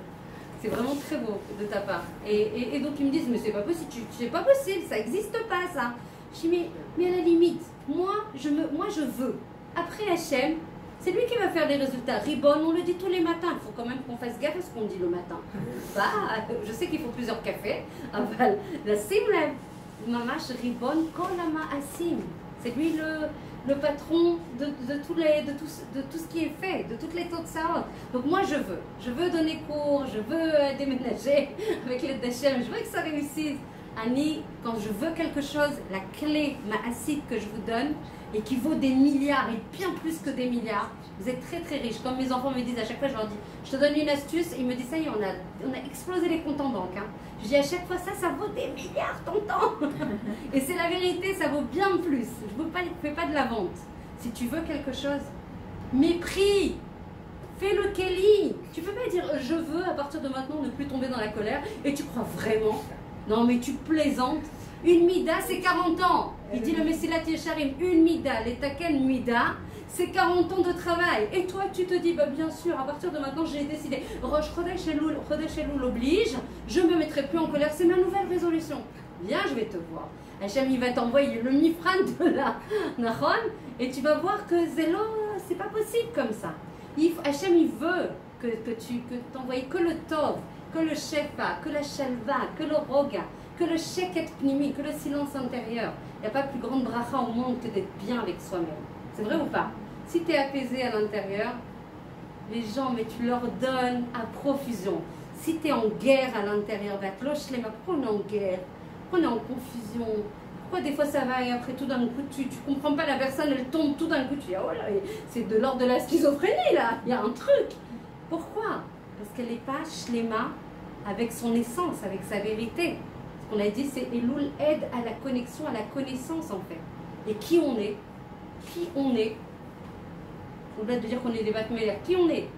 C'est vraiment très beau de ta part. Et donc ils me disent, mais c'est pas possible, c'est pas possible, ça n'existe pas ça. Je dis, mais à la limite, moi je veux. Après Hachem, c'est lui qui va faire les résultats. Ribon, on le dit tous les matins. Il faut quand même qu'on fasse gaffe à ce qu'on dit le matin. Bah, je sais qu'il faut plusieurs cafés. La simlev, mamash ribon kolama asim. C'est lui le patron de tout ce qui est fait, de toutes les totsaot. Donc moi je veux donner cours, je veux déménager avec l'aide d'Hachem, je veux que ça réussisse. Annie, quand je veux quelque chose, la clé ma'asit que je vous donne et qui vaut des milliards et bien plus que des milliards, vous êtes très très riches. Comme mes enfants me disent à chaque fois, je leur dis, je te donne une astuce, ils me disent, ça y est, on a explosé les comptes en banque. Hein. Je dis à chaque fois, ça vaut des milliards, tonton. Et c'est la vérité, ça vaut bien plus. Je ne fais pas de la vente. Si tu veux quelque chose, mépris. Fais le Kelly. Tu peux pas dire, je veux à partir de maintenant ne plus tomber dans la colère. Et tu crois vraiment? Non, mais tu plaisantes. Une mida, c'est 40 ans. Il dit le Messilat Yesharim, une mida, les taken mida, c'est 40 ans de travail. Et toi, tu te dis, bah, bien sûr, à partir de maintenant, j'ai décidé. Rosh Chodesh Elul oblige, je ne me mettrai plus en colère. C'est ma nouvelle résolution. Viens, je vais te voir. Hachem, il va t'envoyer le mifran de la Nahon, et tu vas voir que Zélo, c'est pas possible comme ça. Hachem, il veut que tu t'envoies que le Tov, que le Shefa, que la Shalva, que le Roga, que le sheket pnimi, que le silence intérieur. Il n'y a pas plus grande bracha au monde que d'être bien avec soi-même. C'est vrai ou pas? Si tu es apaisé à l'intérieur, les gens, mais tu leur donnes à profusion. Si tu es en guerre à l'intérieur, pourquoi on est en guerre? Pourquoi on est en confusion? Pourquoi des fois ça va et après tout d'un coup tu comprends pas la personne, elle tombe tout d'un coup, tu dis oh là, c'est de l'ordre de la schizophrénie là, il y a un truc. Pourquoi? Parce qu'elle n'est pas shlema avec son essence, avec sa vérité. Ce qu'on a dit, c'est Elul aide à la connexion, à la connaissance en fait. Et qui on est? Qui on est? Au-delà de dire qu'on est des Batmélères, qui on est?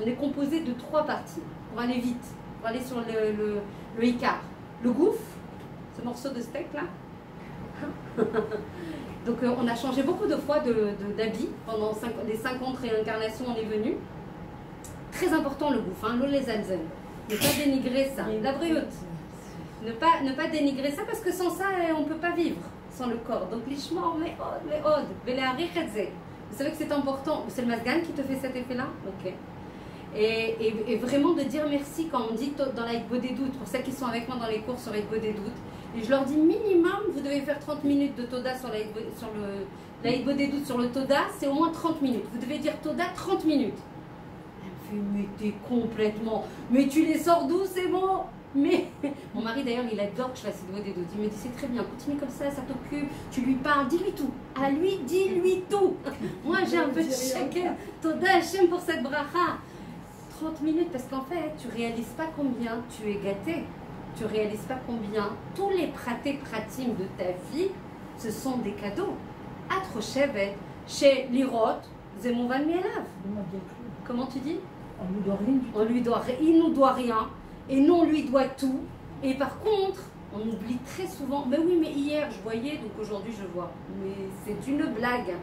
On est composé de 3 parties. Pour aller vite, pour aller sur le Icar. Le gouffre, ce morceau de steak là. Donc on a changé beaucoup de fois d'habits pendant les 50 réincarnations, on est venu. Très important le gouffre, hein, l'eau les alzen. Ne pas dénigrer ça. La briote. Ne pas dénigrer ça parce que sans ça on ne peut pas vivre sans le corps. Donc l'ishmor me'od, vous savez que c'est important. C'est le masgan qui te fait cet effet-là? Ok. Et vraiment de dire merci quand on dit dans la Hitbo des doutes, pour celles qui sont avec moi dans les cours sur la Hitbo des doutes, et je leur dis minimum, vous devez faire 30 minutes de Toda sur la Hitbo des doutes, sur le Toda, c'est au moins 30 minutes. Vous devez dire Toda 30 minutes. Elle me fait, mais t'es complètement, mais tu les sors d'où ces mots? Mais mon mari d'ailleurs, il adore que je fasse Hitbo des doutes. Il me dit c'est très bien, continue comme ça t'occupe, tu lui parles, dis-lui tout. À lui, dis-lui tout. Moi j'ai un peu de chacun. Toda Hachem pour cette bracha. 30 minutes parce qu'en fait tu réalises pas combien tu es gâté, tu réalises pas combien tous les pratim de ta vie ce sont des cadeaux. Atrochevet, chez l'irot, Zemovan Mielav. Comment tu dis? On lui doit rien. Il nous doit rien et nous on lui doit tout. Et par contre on oublie très souvent, mais oui mais hier je voyais donc aujourd'hui je vois, mais c'est une blague,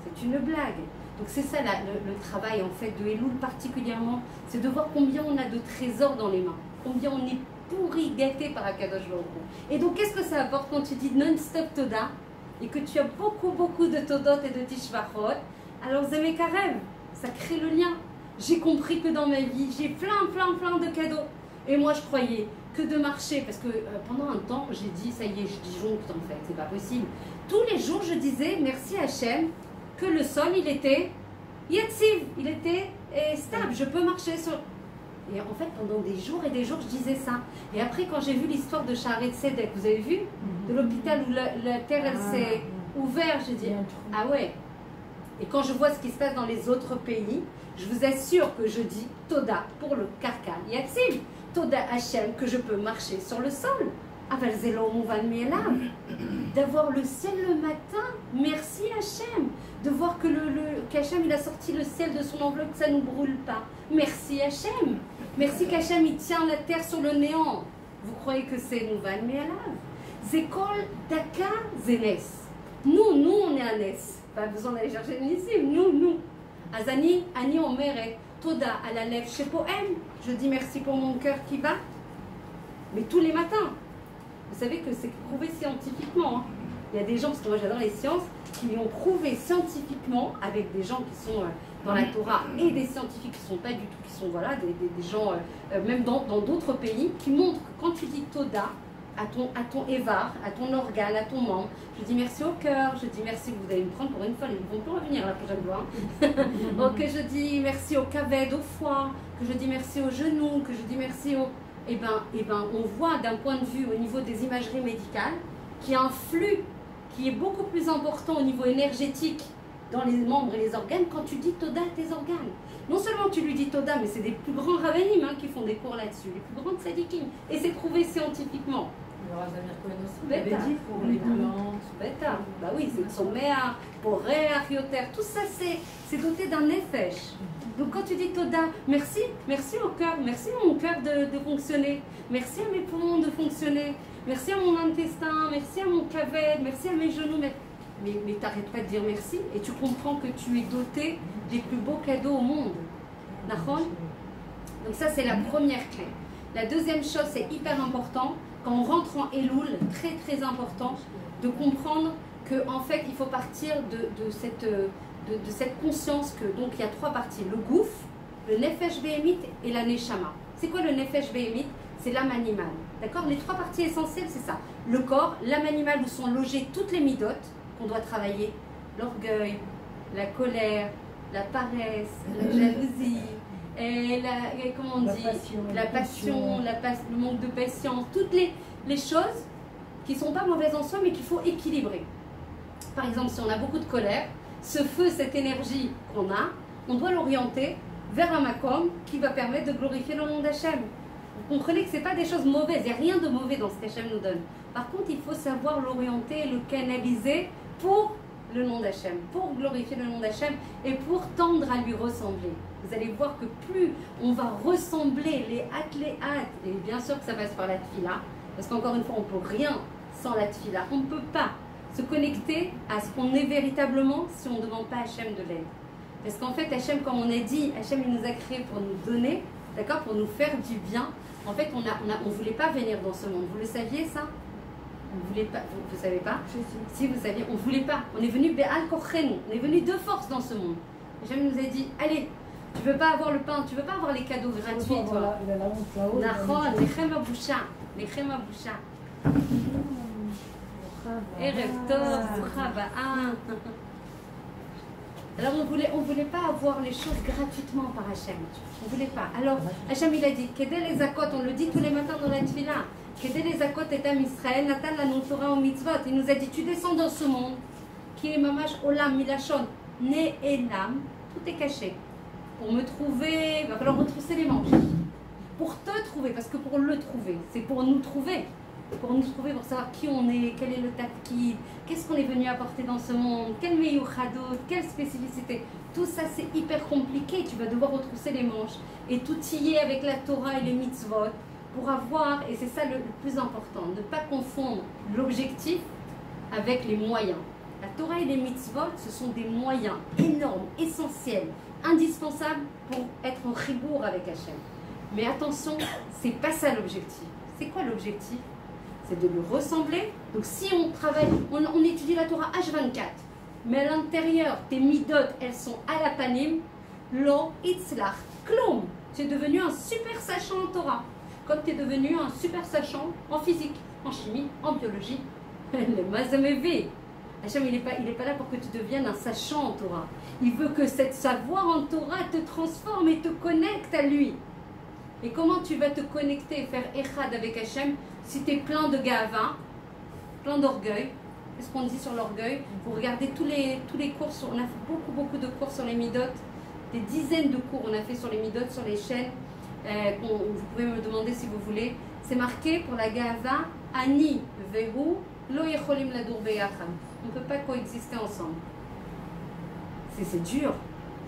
c'est une blague. Donc c'est ça le travail en fait de Elul particulièrement, c'est de voir combien on a de trésors dans les mains, combien on est pourri, gâté par Akadosh Baruch Hu. Et donc qu'est-ce que ça apporte quand tu dis non-stop Toda et que tu as beaucoup de Todot et de Tishvachot? Alors Zemekarem, ça crée le lien. J'ai compris que dans ma vie, j'ai plein de cadeaux. Et moi je croyais que de marcher, parce que pendant un temps j'ai dit ça y est, je disjoncte en fait, c'est pas possible. Tous les jours je disais merci Hachem que le sol il était yatsiv, il était stable, je peux marcher sur. Et en fait pendant des jours et des jours je disais ça. Et après quand j'ai vu l'histoire de Shaharet Tzedek, vous avez vu, de l'hôpital où la terre elle s'est ouverte, j'ai dit ah ouais. Et quand je vois ce qui se passe dans les autres pays, je vous assure que je dis Toda pour le Karkal yatsiv, Toda Hachem que je peux marcher sur le sol. D'avoir le ciel le matin, merci Hachem. De voir que qu'Hachem il a sorti le ciel de son enveloppe, que ça ne nous brûle pas. Merci Hachem. Merci qu'Hachem il tient la terre sur le néant. Vous croyez que c'est Mouvan Me'alav? Zekol Daka Zenes. Nous on est un Nes. Pas besoin d'aller chercher une ici. Nous. Azani, Ani Omeret, Toda à la lèvre chez Poem. Je dis merci pour mon cœur qui bat. Mais tous les matins. Vous savez que c'est prouvé scientifiquement. Hein. Il y a des gens, parce que moi j'adore les sciences, qui ont prouvé scientifiquement, avec des gens qui sont dans la Torah et des scientifiques qui ne sont pas du tout, qui sont voilà, des gens, même dans d'autres pays, qui montrent que quand tu dis Toda à ton Évar, à ton organe, à ton membre, je dis merci au cœur, je dis merci, vous allez me prendre pour une folle, ils ne vont plus revenir la prochaine fois. Donc je dis merci au kaved, au foie, que je dis merci aux genoux, que je dis merci au... Eh ben, on voit d'un point de vue au niveau des imageries médicales qu'il y a un flux qui est beaucoup plus important au niveau énergétique dans les membres et les organes quand tu dis Toda à tes organes. Non seulement tu lui dis Toda, mais c'est des plus grands rabbinim qui font des cours là-dessus, les plus grands tzadikim, et c'est prouvé scientifiquement. Le Razamir Cohen aussi l'avait dit pour les plantes. Bêta, bah oui, c'est Tsoméa, Poréa, Rioter, tout ça c'est doté d'un nefesh. Donc quand tu dis Toda, merci au cœur, merci à mon cœur de fonctionner, merci à mes poumons de fonctionner, merci à mon intestin, merci à mon kaved, merci à mes genoux, mais t'arrêtes pas de dire merci et tu comprends que tu es doté des plus beaux cadeaux au monde. D'accord? Donc ça c'est la première clé. La deuxième chose, c'est hyper important, quand on rentre en Elul, très important, de comprendre qu'en fait il faut partir de cette conscience que donc il y a 3 parties, le gouffre, le nefesh behemit et la neshama. C'est quoi le nefesh behemit? C'est l'âme animale, D'accord? Les trois parties essentielles, c'est ça. Le corps, l'âme animale où sont logées toutes les midotes qu'on doit travailler. L'orgueil, la colère, la paresse, la jalousie, et comment on dit, la passion, le manque de patience, toutes les choses qui ne sont pas mauvaises en soi, mais qu'il faut équilibrer. Par exemple, si on a beaucoup de colère, ce feu, cette énergie qu'on a, on doit l'orienter vers un makom qui va permettre de glorifier le nom d'Hachem. Vous comprenez que ce n'est pas des choses mauvaises, il n'y a rien de mauvais dans ce qu'Hachem nous donne. Par contre, il faut savoir l'orienter, le canaliser pour le nom d'Hachem, pour glorifier le nom d'Hachem et pour tendre à lui ressembler. Vous allez voir que plus on va ressembler les hâtes, et bien sûr que ça passe par la tfila, parce qu'encore une fois, on ne peut rien sans la tfila. On ne peut pas se connecter à ce qu'on est véritablement si on ne demande pas à Hachem de l'aide. Parce qu'en fait, Hachem, comme on a dit, Hachem il nous a créés pour nous donner, d'accord, pour nous faire du bien. En fait, on ne voulait pas venir dans ce monde. Vous le saviez, ça? Vous voulez pas, vous savez pas? Si vous saviez, on ne voulait pas. On est venu Be'al Kochenu, on est venu de force dans ce monde. Hachem nous a dit, allez, tu veux pas avoir le pain, tu veux pas avoir les cadeaux gratuits, toi. Nachon, lechem aboucha, lechem aboucha. Erev tov, brucha ba'a. Alors on voulait pas avoir les choses gratuitement par Hachem. On voulait pas. Alors Hachem il a dit, Kedel les zakot, on le dit tous les matins dans la tefila. Kedel les zakot et am Israël, Natan la Torah au mitzvot. Il nous a dit, tu descends dans ce monde qui est mamash olam milachon, né et l'âme, tout est caché. Pour me trouver, il va falloir retrousser les manches. Pour te trouver, parce que pour le trouver, c'est pour nous trouver. Pour nous trouver, pour savoir qui on est, quel est le tafkid, qu'est-ce qu'on est venu apporter dans ce monde, quel meyuchadot, quelle spécificité. Tout ça, c'est hyper compliqué. Tu vas devoir retrousser les manches et tout y est avec la Torah et les mitzvot pour avoir, et c'est ça le plus important, ne pas confondre l'objectif avec les moyens. La Torah et les mitzvot, ce sont des moyens énormes, essentiels, indispensables pour être en ribour avec Hachem. Mais attention, c'est pas ça l'objectif. C'est quoi l'objectif? C'est de lui ressembler. Donc si on travaille, on étudie la Torah H24, mais à l'intérieur, tes midot, elles sont à la panim, lo itzlach, klom. Tu es devenu un super sachant en Torah, comme tu es devenu un super sachant en physique, en chimie, en biologie. Le mazamevé. Hachem, il n'est pas là pour que tu deviennes un sachant en Torah. Il veut que cette savoir en Torah te transforme et te connecte à lui. Et comment tu vas te connecter et faire Echad avec Hachem si tu es plein de gava, plein d'orgueil? Qu'est-ce qu'on dit sur l'orgueil? Vous regardez tous les cours, on a fait beaucoup de cours sur les midot, des dizaines de cours on a fait sur les midot, sur les chaînes, vous pouvez me demander si vous voulez. C'est marqué pour la gava, Ani vehu lo yecholim ladur beyacham. On ne peut pas coexister ensemble. C'est dur.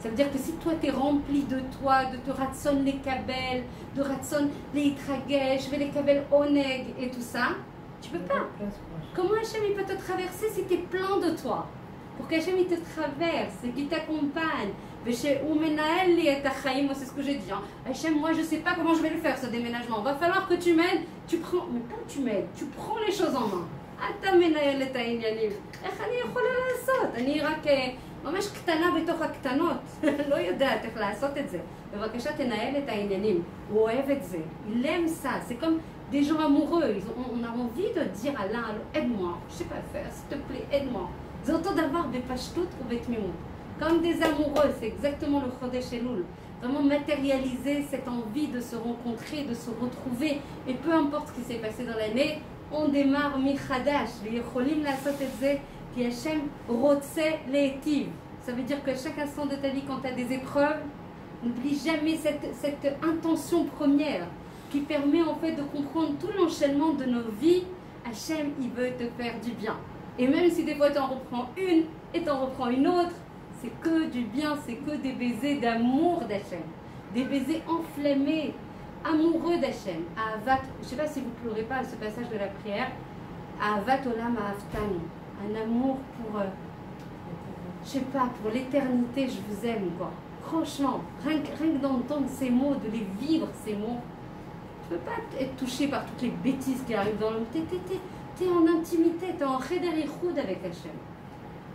Ça veut dire que si toi tu es rempli de toi, de te ratson les kabel, de ratson les itragesh, les kabel oneg et tout ça, tu peux pas. Comment Hachem il peut te traverser si tu es plein de toi? Pour qu'Hachem il te traverse et qu'il t'accompagne. C'est ce que j'ai dit. Hein. Hachem, moi je sais pas comment je vais le faire ce déménagement. Va falloir que tu m'aides. Tu prends, mais quand tu m'aides, tu prends les choses en main. אתה מנהל את העניינים. איך אני יכולה לעשות? אני רק ממש קטנה בתוך הקטנות. לא יודעת איך לעשות את זה. בבקשה תנהל את העניינים. הוא אוהב את זה. Il aime ça. C'est comme des gens amoureux. On a envie de dire à l'un à l'autre, aide-moi. Je sais pas faire, s'il te plaît, aide-moi. זה אותו דבר בפשטות ובתמימות. Comme des amoureux, c'est exactement le Chodesh Elul. Vraiment matérialiser cette envie de se rencontrer, de se retrouver. Et peu importe ce qui s'est passé dans l'année, on démarre michadash, les cholim la sotetse, qui Hachem rotse leitiv. Ça veut dire qu'à chaque instant de ta vie, quand tu as des épreuves, n'oublie jamais cette intention première qui permet en fait de comprendre tout l'enchaînement de nos vies. Hachem, il veut te faire du bien. Et même si des fois tu en reprends une et tu en reprends une autre, c'est que du bien, c'est que des baisers d'amour d'Hachem, des baisers enflammés, amoureux d'Hachem. Ahavat, je ne sais pas si vous pleurez pas à ce passage de la prière. Ahavat olam ahavtani, un amour pour, je sais pas, pour l'éternité, je vous aime quoi. Franchement, rien que d'entendre ces mots, de les vivre ces mots, tu ne peux pas être touché par toutes les bêtises qui arrivent dans le monde. Tu es en intimité, tu es en cheder yichud avec Hachem.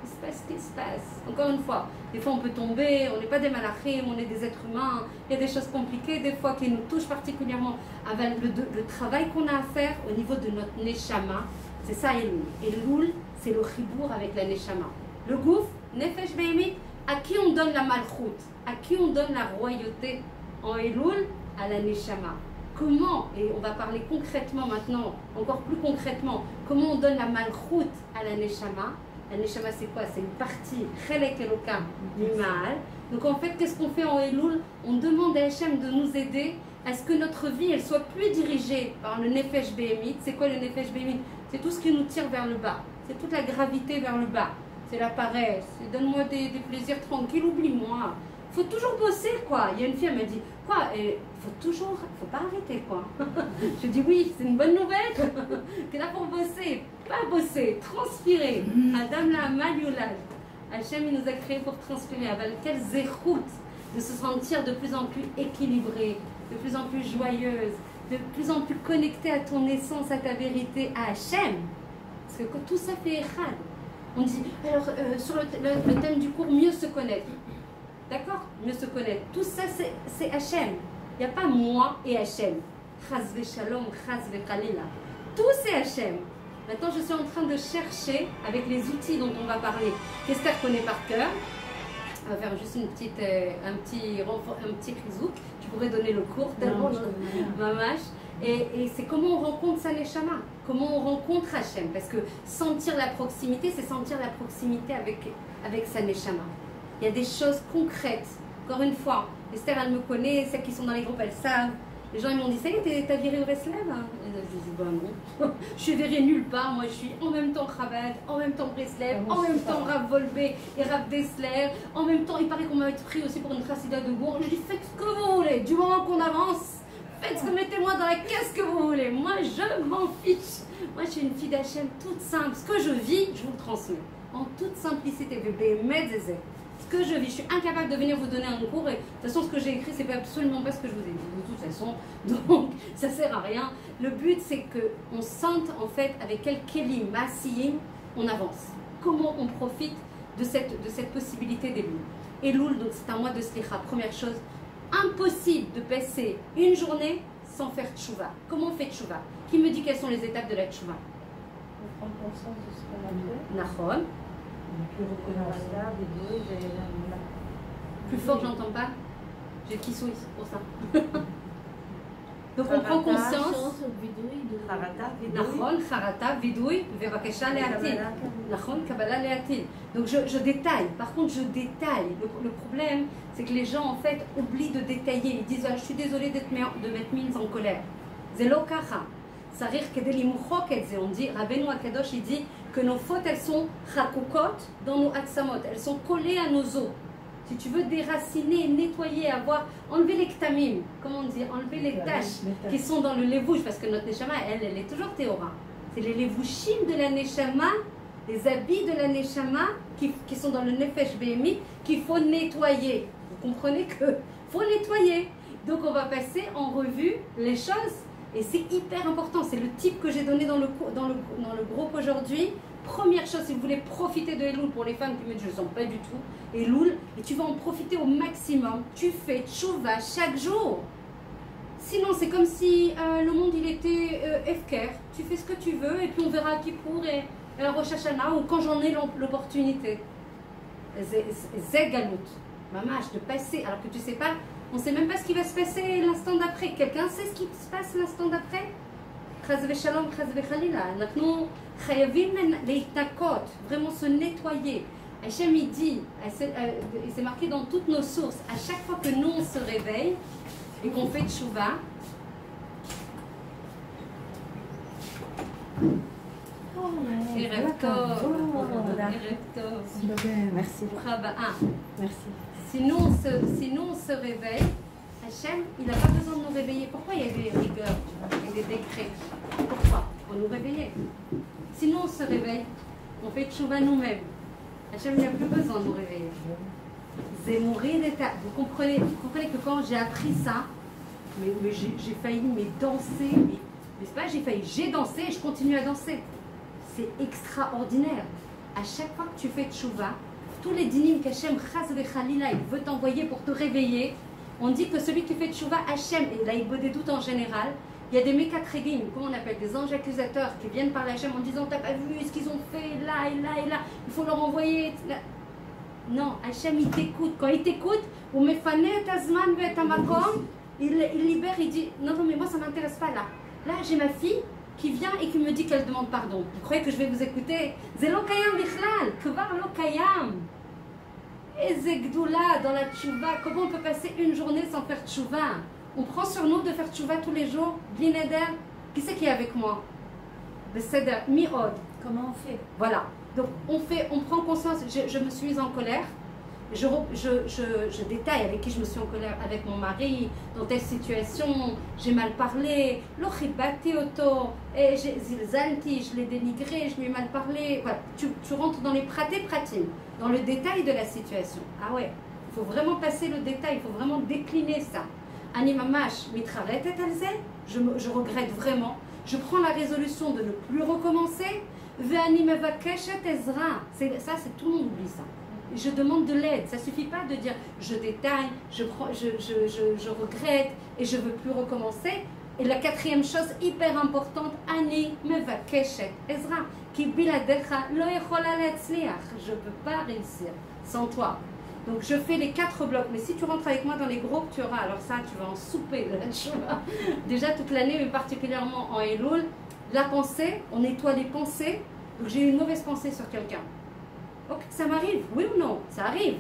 Il se passe ce qui se passe. Encore une fois, des fois on peut tomber, on n'est pas des malachim, on est des êtres humains, il y a des choses compliquées des fois qui nous touchent particulièrement. Avec le travail qu'on a à faire au niveau de notre neshama, c'est ça Elul. Elul, c'est le chibour avec la neshama. Le gouffre, nefesh behemit, à qui on donne la malchoute, à qui on donne la royauté en Elul, à la neshama. Comment, et on va parler concrètement maintenant, encore plus concrètement, comment on donne la malchoute à la neshama. La neshama c'est quoi? C'est une partie, chelek elokam, du mal. Donc en fait, qu'est-ce qu'on fait en Elul? On demande à Hachem de nous aider à ce que notre vie, elle soit plus dirigée par le nefesh behemit. C'est quoi le nefesh behemit? C'est tout ce qui nous tire vers le bas. C'est toute la gravité vers le bas. C'est la paresse. C'est donne-moi des plaisirs tranquilles, oublie-moi. Faut toujours bosser, quoi. Il y a une fille, elle m'a dit, quoi, faut pas arrêter, quoi. Je dis oui, c'est une bonne nouvelle. Que là pour bosser, pas bosser, transpirer. Adam la Malioulal. Hachem, il nous a créés pour transpirer. Avec quelle zéroute de se sentir de plus en plus équilibrée, de plus en plus joyeuse, de plus en plus connectée à ton essence, à ta vérité, à Hachem. Parce que tout ça fait Echad. On dit, alors, sur le thème du cours, mieux se connaître. D'accord? Mieux se connaître. Tout ça, c'est Hachem. Il n'y a pas moi et Hachem. Chaz v'shalom, chaz v'chalila. Tout c'est Hachem. Maintenant, je suis en train de chercher, avec les outils dont on va parler, qu'Esther connaît par cœur. On va faire juste un petit rizouk. Je pourrais donner le cours, tellement mamash. Et c'est comment on rencontre sa neshama, comment on rencontre Hachem. Parce que sentir la proximité, c'est sentir la proximité avec sa neshama. Il y a des choses concrètes. Encore une fois, Esther, elle me connaît, celles qui sont dans les groupes, elles savent. Les gens ils m'ont dit, ça y est, t'as viré au Breslev hein? Et je dis, bah non. Je suis virée nulle part. Moi, je suis en même temps Chabad, en même temps Breslev, en même temps Rav Volbe et Rav Dessler. En même temps, il paraît qu'on m'a pris aussi pour une chassida de Gour. Je dis, faites ce que vous voulez. Du moment qu'on avance, faites ce que mettez-moi dans la caisse que vous voulez. Moi, je m'en fiche. Moi, je suis une fille d'Hachem toute simple. Ce que je vis, je vous le transmets. En toute simplicité. Ce que je vis, je suis incapable de venir vous donner un cours et de toute façon ce que j'ai écrit c'est absolument pas ce que je vous ai dit de toute façon, donc ça sert à rien. Le but c'est qu'on sente en fait avec quel kelim, masiyim, on avance. Comment on profite de cette possibilité d'Elul. Elul, donc c'est un mois de slicha. Première chose, impossible de passer une journée sans faire tchouva. Comment on fait tchouva? Qui me dit quelles sont les étapes de la tchouva? Prendre conscience de ce qu'on a fait. Nachon. Plus fort, j'entends pas. J'ai qui sont ici pour ça. Donc on prend conscience. Nachon, charata, vidouille, vevakesha leatil. Nachon, kabbalah leatil. Donc je détaille. Par contre, je détaille. Le problème, c'est que les gens en fait oublient de détailler. Ils disent ah, je suis désolée de mettre mines en colère. Zelo kacha. On dit, Rabbeinu Akadosh, il dit que nos fautes, elles sont chakukot dans nos atsamot, elles sont collées à nos os. Si tu veux déraciner, nettoyer, enlever les ktamim, comment on dit, enlever les taches qui sont dans le levouche, parce que notre neshama, elle est toujours théora. C'est les levouchim de la neshama, les habits de la neshama qui sont dans le nefesh behemit qu'il faut nettoyer. Vous comprenez que faut nettoyer. Donc on va passer en revue les choses. Et c'est hyper important, c'est le type que j'ai donné dans le groupe aujourd'hui. Première chose, si vous voulez profiter de Elul, pour les femmes qui me disent je ne sens pas du tout Elul, et tu vas en profiter au maximum, tu fais tchouva chaque jour. Sinon c'est comme si le monde il était efker, tu fais ce que tu veux et puis on verra à Kippour et à Rosh Hashanah ou quand j'en ai l'opportunité. C'est galout, mamash, de passer alors que tu sais pas. On ne sait même pas ce qui va se passer l'instant d'après. Quelqu'un sait ce qui se passe l'instant d'après? Chaz v'shalom, chaz v'chalila. Nous, chayavim leitnakot, vraiment se nettoyer. Hachem il dit, c'est marqué dans toutes nos sources, à chaque fois que nous on se réveille et qu'on fait tchouva, merci. Merci. Si nous on se réveille, Hachem, il n'a pas besoin de nous réveiller. Pourquoi il y a des rigueurs et des décrets? Pourquoi? Pour nous réveiller. Si nous on se réveille, on fait tchouva nous-mêmes. Hachem n'a plus besoin de nous réveiller. C'est mourir d'état. Vous comprenez que quand j'ai appris ça, mais j'ai failli danser. Mais c'est pas j'ai failli, j'ai dansé et je continue à danser. C'est extraordinaire. à chaque fois que tu fais tchouva, tous les dinim qu'Hachem chas vechalila, il veut t'envoyer pour te réveiller, on dit que celui qui fait tchouva, Hachem, et là il veut des doutes en général, il y a des mékatregim, comment on appelle, des anges accusateurs qui viennent par Hachem en disant t'as pas vu ce qu'ils ont fait là et là et là, il faut leur envoyer. Non, Hachem il t'écoute. Quand il t'écoute, ou mefanet azman ve'etamakom, il libère, il dit non, non, mais moi ça ne m'intéresse pas là. Là j'ai ma fille qui vient et qui me dit qu'elle demande pardon. Vous croyez que je vais vous écouter? Zé lo kayam bichlal, kvar lo kayam. Eze gdoula dans la tchouva. Comment on peut passer une journée sans faire tchouva? On prend sur nous de faire tchouva tous les jours. Blineder, qui c'est qui est avec moi? Le seder, mi-od. Comment on fait? Voilà. Donc on prend conscience, je me suis mise en colère, je détaille avec qui je me suis en colère, avec mon mari, dans telle situation, j'ai mal parlé, l'ochibati auto, et zilzalti, je l'ai dénigré, je lui ai mal parlé. Voilà. Tu rentres dans les pratiques, dans le détail de la situation. Ah ouais, il faut vraiment passer le détail, il faut vraiment décliner ça. Ani mamash mitraret et alze, je regrette vraiment, je prends la résolution de ne plus recommencer. Ça, c'est tout le monde oublie ça. Je demande de l'aide. Ça suffit pas de dire je détaille, je regrette et je veux plus recommencer. Et la quatrième chose hyper importante, Ani mevakeshet Ezra, ki biladecha lo yechola letzliach. Je peux pas réussir sans toi. Donc je fais les 4 blocs. Mais si tu rentres avec moi dans les groupes, tu auras. Alors ça, tu vas en souper de la tchouva. Déjà toute l'année, mais particulièrement en Elul. La pensée, on nettoie les pensées. Donc j'ai eu une mauvaise pensée sur quelqu'un. Ok, ça m'arrive, oui ou non? Ça arrive.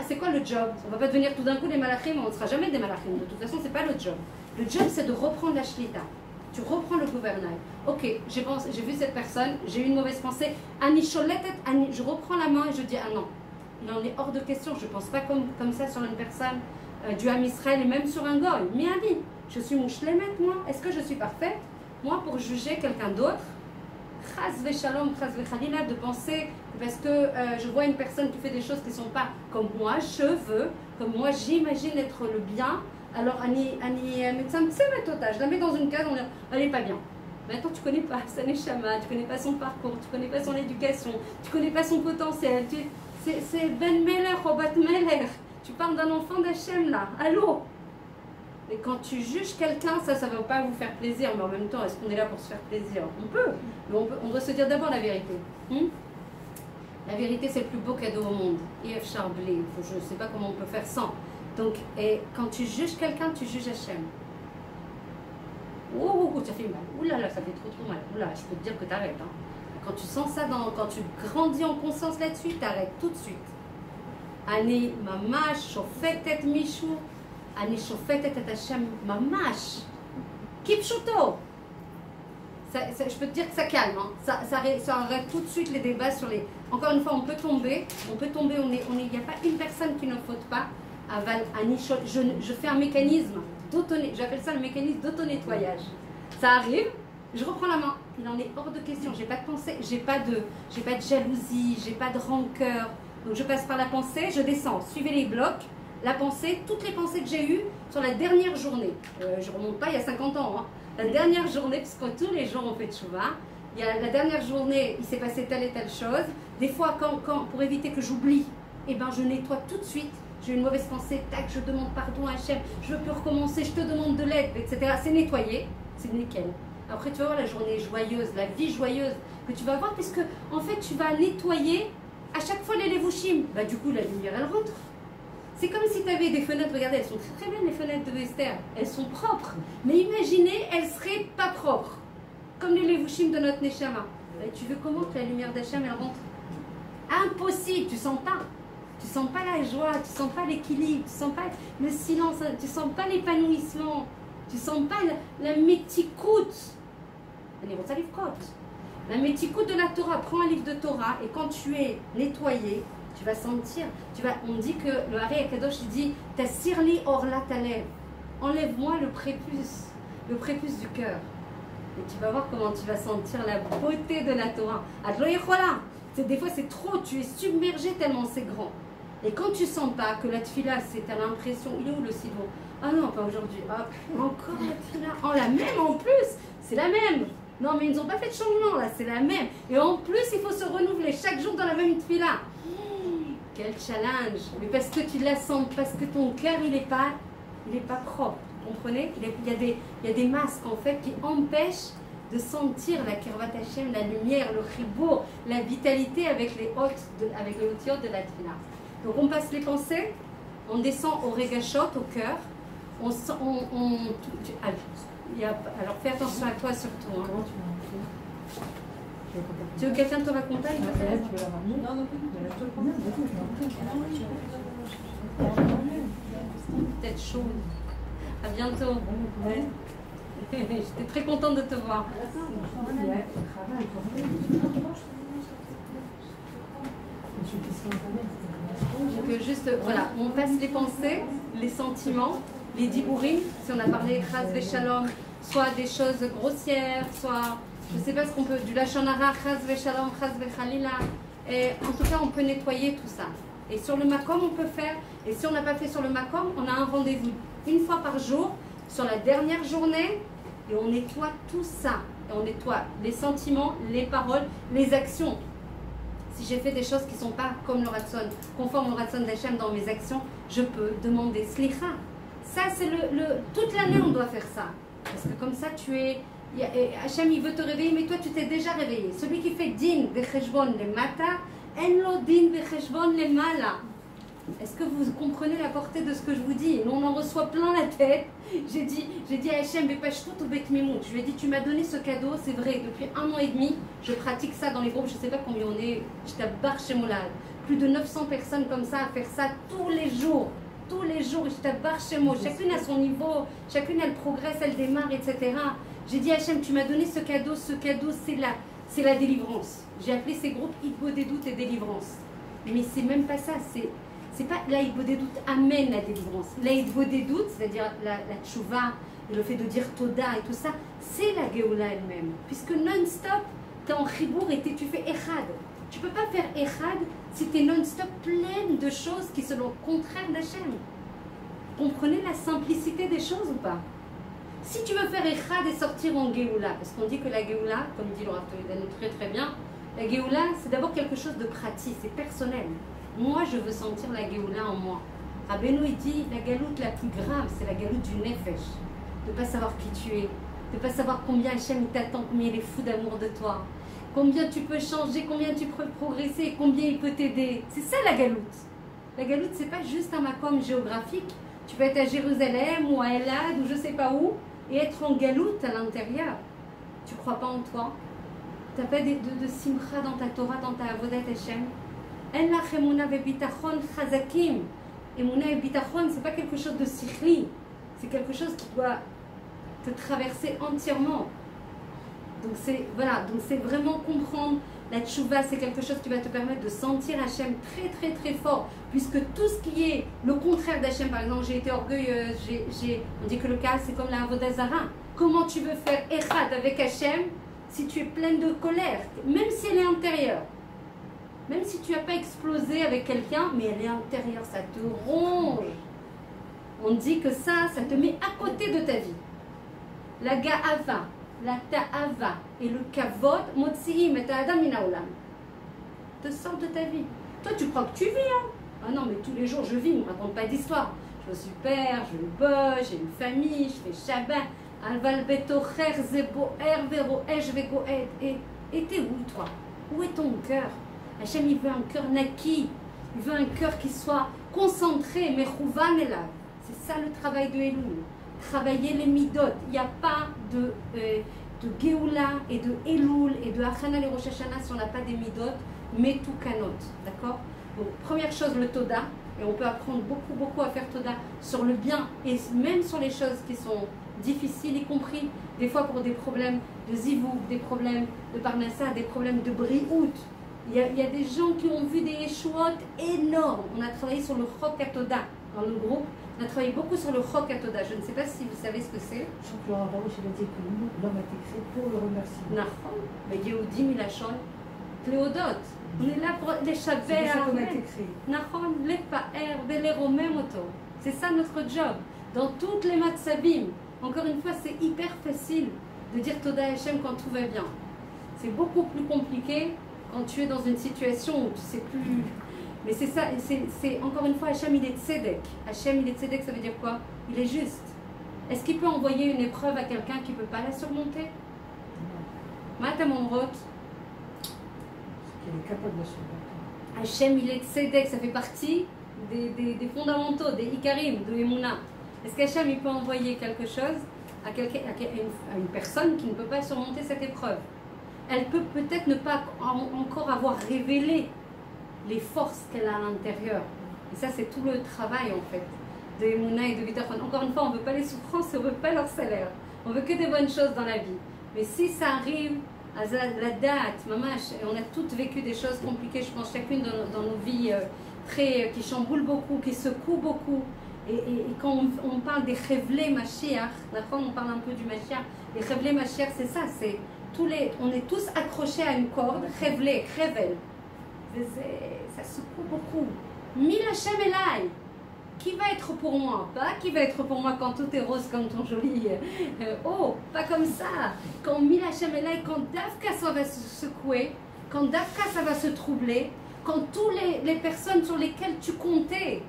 C'est quoi le job? On ne va pas devenir tout d'un coup des malachim, on ne sera jamais des malachim. De toute façon, ce n'est pas le job. Le job, c'est de reprendre la shlita. Tu reprends le gouvernail. Ok, j'ai vu cette personne, j'ai eu une mauvaise pensée. Je reprends la main et je dis ah non, il en est hors de question. Je ne pense pas comme ça sur une personne du Ham Israël et même sur un goy. Mais Ami, je suis mouchlemet, moi. Est-ce que je suis parfaite? Moi, pour juger quelqu'un d'autre, chas vechalom, chas vechalila, de penser parce que je vois une personne qui fait des choses qui ne sont pas comme moi, je veux, comme moi j'imagine être le bien, alors Ani je la mets dans une case, elle n'est pas bien. Maintenant tu ne connais pas sa neshama, tu ne connais pas son parcours, tu ne connais pas son éducation, tu ne connais pas son potentiel. C'est Ben Meler, Robat Meler. Tu parles d'un enfant d'Hachem là, allô? Et quand tu juges quelqu'un, ça ne va pas vous faire plaisir, mais en même temps, est-ce qu'on est là pour se faire plaisir? On peut, mais on doit se dire d'abord la vérité. La vérité, c'est le plus beau cadeau au monde. IF Charblé, je ne sais pas comment on peut faire sans. Donc, et quand tu juges quelqu'un, tu juges Hachem. Ouh, ça fait mal. Ouh là là, ça fait trop mal. Ouh là, je peux te dire que tu arrêtes. Hein. Quand tu sens ça, quand tu grandis en conscience là-dessus, tu arrêtes tout de suite. Ani mamash, shofetet mishou. Ani shofetet et Hachem mamash. Kipchuto. Je peux te dire que ça calme, hein. Ça arrête tout de suite les débats sur les... Encore une fois, on peut tomber, il n'y a pas une personne qui ne faute pas. Je fais un mécanisme j'appelle ça le mécanisme d'auto-nettoyage. Ça arrive, je reprends la main, il en est hors de question, j'ai pas de pensée, j'ai pas de jalousie, j'ai pas de rancœur. Donc je passe par la pensée, je descends, suivez les blocs, la pensée, toutes les pensées que j'ai eues sur la dernière journée. Je remonte pas il y a 50 ans, hein. La dernière journée, puisque tous les jours on fait tchouva, la dernière journée, il s'est passé telle et telle chose. Des fois, pour éviter que j'oublie, je nettoie tout de suite. J'ai une mauvaise pensée, tac, je demande pardon à Hachem, je veux plus recommencer, je te demande de l'aide, etc. C'est nettoyé, c'est nickel. Après, tu vas voir la journée joyeuse, la vie joyeuse que tu vas avoir, puisque en fait, tu vas nettoyer à chaque fois les levushim. Du coup, la lumière, elle rentre. C'est comme si tu avais des fenêtres, regardez, elles sont très belles les fenêtres de Esther, elles sont propres. Mais imaginez, elles ne seraient pas propres, comme les levushim de notre Neshama. Tu veux comment que la lumière d'Hachem, elle rentre? Impossible, tu sens pas. Tu sens pas la joie, tu sens pas l'équilibre, tu sens pas le silence, tu sens pas l'épanouissement, tu sens pas la métikout. La métikout de la Torah, prends un livre de Torah et quand tu es nettoyé, tu vas sentir, on dit que le Hari Akadosh dit Tassirli orla talev, enlève-moi le prépuce du cœur. Et tu vas voir comment tu vas sentir la beauté de la Torah. Des fois c'est trop, tu es submergé tellement c'est grand. Et quand tu sens pas que la tfila, c'est à l'impression, il est où le sidon? Ah non, pas aujourd'hui. Ah, encore la tfila. Oh, la même en plus, c'est la même. Non, mais ils n'ont pas fait de changement, là, c'est la même. Et en plus, il faut se renouveler chaque jour dans la même tefila. Quel challenge! Mais parce que tu la sens, parce que ton cœur, il n'est pas propre. Vous comprenez? Il y a des masques, en fait, qui empêchent de sentir la Kirvat Hashem, la lumière, le chibour, la vitalité avec les outils de la tefila. Donc, on passe les pensées, on descend au regashot, au cœur. Alors fais attention à toi surtout. Hein. Tu veux que quelqu'un te raccompagne? Peut-être chaud. À bientôt. J'étais très contente de te voir. Donc juste, voilà, on passe les pensées, les sentiments, les dibourim, si on a parlé chas veshalom, soit des choses grossières, soit, je ne sais pas ce qu'on peut, du lachon hara, chas veshalom, chas vechalila, et en tout cas on peut nettoyer tout ça. Et sur le makom on peut faire, et si on n'a pas fait sur le makom, on a un rendez-vous une fois par jour, sur la dernière journée, et on nettoie tout ça. Et on nettoie les sentiments, les paroles, les actions. Si j'ai fait des choses qui ne sont pas comme le ratson, conforme au ratson d'Hachem dans mes actions, je peux demander slicha. Ça, c'est toute l'année, on doit faire ça. Parce que comme ça, Hachem, il veut te réveiller, mais toi, tu t'es déjà réveillé. Celui qui fait din vecheshbon le mata, en lo din vecheshbon le mala. Est-ce que vous comprenez la portée de ce que je vous dis? On en reçoit plein la tête. J'ai dit à Hachem, je lui ai dit, tu m'as donné ce cadeau, c'est vrai, depuis 1 an et demi, je pratique ça dans les groupes, je ne sais pas combien on est, je t'abarre chez Moulad. Plus de 900 personnes comme ça à faire ça tous les jours. Tous les jours, je t'abarre chez moi. Chacune a son niveau, chacune elle progresse, elle démarre, etc. J'ai dit à Hachem, tu m'as donné ce cadeau, c'est la délivrance. J'ai appelé ces groupes Hitbo des doutes et délivrance. Mais c'est même pas ça, c'est pas la Hitbo des doutes amène la délivrance. La Hitbo des doutes, c'est-à-dire la tchouva, et le fait de dire Toda et tout ça, c'est la Géoula elle-même. Puisque non-stop, tu es en chibour et tu fais Echad. Tu ne peux pas faire Echad si tu es non-stop pleine de choses qui sont le contraire d'Hachem. Comprenez la simplicité des choses ou pas? Si tu veux faire Echad et sortir en Géoula, parce qu'on dit que la Géoula, comme dit le Rav Toledano très très bien, la Géoula c'est d'abord quelque chose de pratique, c'est personnel. Moi je veux sentir la Géoula en moi. Rabbeinu il dit la galoute la plus grave c'est la galoute du Nefesh. De ne pas savoir qui tu es, de ne pas savoir combien Hachem t'attend, combien il est fou d'amour de toi. Combien tu peux changer, combien tu peux progresser, combien il peut t'aider. C'est ça la galoute. La galoute, c'est pas juste un makom géographique. Tu peux être à Jérusalem ou à Elad ou je sais pas où et être en galoute à l'intérieur. Tu crois pas en toi? Tu n'as pas de simcha dans ta Torah, dans ta avodat Hashem. En lach emuna vebitachon chazakim. Emuna et bitachon, c'est pas quelque chose de sikhli. C'est quelque chose qui doit te traverser entièrement. Donc c'est vraiment comprendre la tchouva, c'est quelque chose qui va te permettre de sentir Hachem très très très fort, puisque tout ce qui est le contraire d'Hachem, par exemple j'ai été orgueilleuse, on dit que le cas c'est comme la avodah zara. Comment tu veux faire echad avec Hachem si tu es pleine de colère, même si elle est intérieure, même si tu n'as pas explosé avec quelqu'un, mais elle est intérieure, ça te ronge. On dit que ça te met à côté de ta vie. La ga'ava, la ta'ava et le kavod, motzi'im et ta'adam min ha'olam, te sortent de ta vie. Toi, tu crois que tu vis, hein? Ah non, mais tous les jours, je vis, ne me raconte pas d'histoire. Je suis père, je bosse, j'ai une famille, je fais Shabbat. Alval betocher zeboer veroesh vegoed. Et t'es où, toi? Où est ton cœur? Hachem, il veut un cœur naquis. Il veut un cœur qui soit concentré, mechouvan elav. C'est ça le travail de Elul. Travailler les midot. Il n'y a pas de Géoula et de Elul et de Achana et Rosh Hashanah si on n'a pas des midot, mais tout kanot. D'accord? Donc, première chose, le Toda. Et on peut apprendre beaucoup à faire Toda sur le bien et même sur les choses qui sont difficiles, y compris des fois pour des problèmes de zivou, des problèmes de parnassa, des problèmes de briout. Il y a des gens qui ont vu des échouotes énormes. On a travaillé sur le Chok HaToda dans le groupe. On a travaillé beaucoup sur le Chok HaToda. Je ne sais pas si vous savez ce que c'est. Je crois que Laurent Baruch a dit que l'homme a été créé pour le remercier. Nachon. Mais Yehudi Milachon. Cléodote. On est là pour les chaver. C'est ça qu'on a été créé. Nachon, les pa'er, les romemoto. C'est ça notre job. Dans toutes les matzabim. Encore une fois, c'est hyper facile de dire Toda Hachem quand tout va bien. C'est beaucoup plus compliqué quand tu es dans une situation où tu sais plus. Mais c'est ça, c'est encore une fois, Hachem il est tzedek. Hachem il est tzedek, ça veut dire quoi? Il est juste. Est-ce qu'il peut envoyer une épreuve à quelqu'un qui ne peut pas la surmonter? Mata Momrot. Il est capable de la surmonter. Hachem il est tzedek, ça fait partie des fondamentaux, des ikarim, de Emouna. Est-ce qu'Hachem il peut envoyer quelque chose à une personne qui ne peut pas surmonter cette épreuve? Elle peut peut-être ne pas encore avoir révélé les forces qu'elle a à l'intérieur. Et ça, c'est tout le travail, en fait, de Emouna et de Bitachon. Encore une fois, on ne veut pas les souffrances, on ne veut pas leur salaire. On veut que des bonnes choses dans la vie. Mais si ça arrive à la date, mamash, et on a toutes vécu des choses compliquées, je pense, chacune dans nos vies, qui chamboulent beaucoup, qui secouent beaucoup. Et quand on parle des Chevlei Mashiach, on parle un peu du Mashiach, les Chevlei Mashiach, c'est ça, c'est on est tous accrochés à une corde, Chevlei, Chevel. Ça secoue beaucoup. Mil Hashem Elai. Qui va être pour moi? Pas qui va être pour moi quand tout est rose comme ton joli. Oh, pas comme ça. Quand Mil Hashem Elai, quand Davka ça va se secouer, quand Davka ça va se troubler, quand tous les personnes sur lesquelles tu comptais,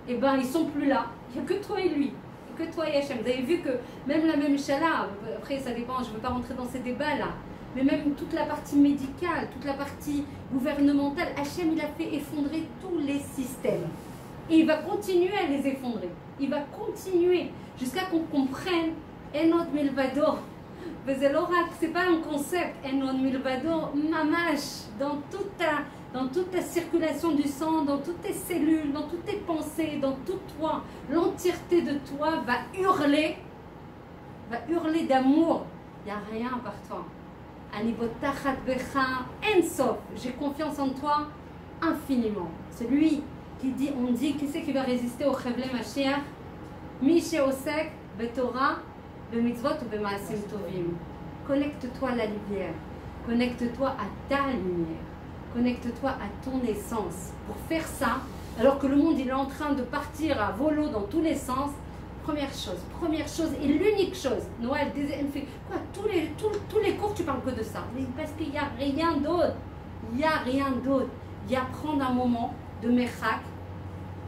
eh ben ils sont plus là. Il n'y a que toi et lui. Que toi et Hachem. Vous avez vu que même la même Shala, après ça dépend, je ne veux pas rentrer dans ces débats-là, mais même toute la partie médicale, toute la partie gouvernementale, Hachem il a fait effondrer tous les systèmes. Et il va continuer à les effondrer. Il va continuer jusqu'à qu'on comprenne Enod Milvador. C'est pas un concept, Enod Milvador, mamash, dans toute ta circulation du sang, dans toutes tes cellules, dans toutes tes pensées, dans tout toi, l'entièreté de toi va hurler d'amour. Il n'y a rien par toi. Anibotachat becha ensof. J'ai confiance en toi infiniment. C'est lui qui dit, on dit, qui c'est qui va résister au Chevlei Mashiach? Mi sheosek betorah, bemitzvot ou bemaasim tovim. Connecte-toi à la lumière. Connecte-toi à ta lumière. Connecte-toi à ton essence. Pour faire ça, alors que le monde il est en train de partir à volo dans tous les sens, première chose et l'unique chose, Noël, quoi, tous les cours tu parles que de ça, parce qu'il n'y a rien d'autre. Il n'y a rien d'autre. Il y a prendre un moment de Merchak.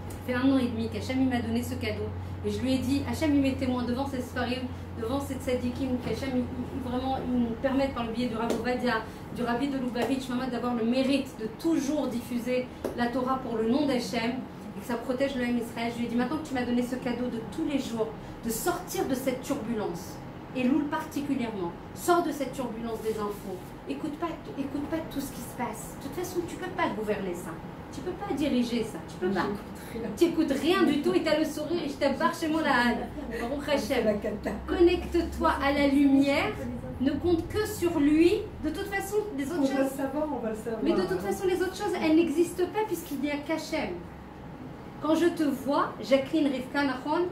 Ça fait 1 an et demi qu'Hachem m'a donné ce cadeau. Et je lui ai dit, Hachem il met témoin devant ces Sfarim, devant ces tzadikim, qu'Hachem vraiment ils nous permettent par le biais du Rav Ovadia, du Rabbi de Lubavitch, d'avoir le mérite de toujours diffuser la Torah pour le nom d'Hachem et que ça protège le Ham Israël. Je lui ai dit, maintenant que tu m'as donné ce cadeau de tous les jours, de sortir de cette turbulence, et Loul particulièrement, sors de cette turbulence des infos, écoute pas tout ce qui se passe. De toute façon, tu ne peux pas gouverner ça. Tu ne peux pas diriger ça, tu peux pas. Tu n'écoutes rien du tout et tu as le sourire et je t'abbarre chez moi la Hane. Connecte-toi à la lumière, ne compte que sur lui. De toute façon, les autres choses. On va le savoir. Mais de toute façon, les autres choses, elles n'existent pas puisqu'il n'y a qu'Hachem. Quand je te vois, Jacqueline Rivka Nahon,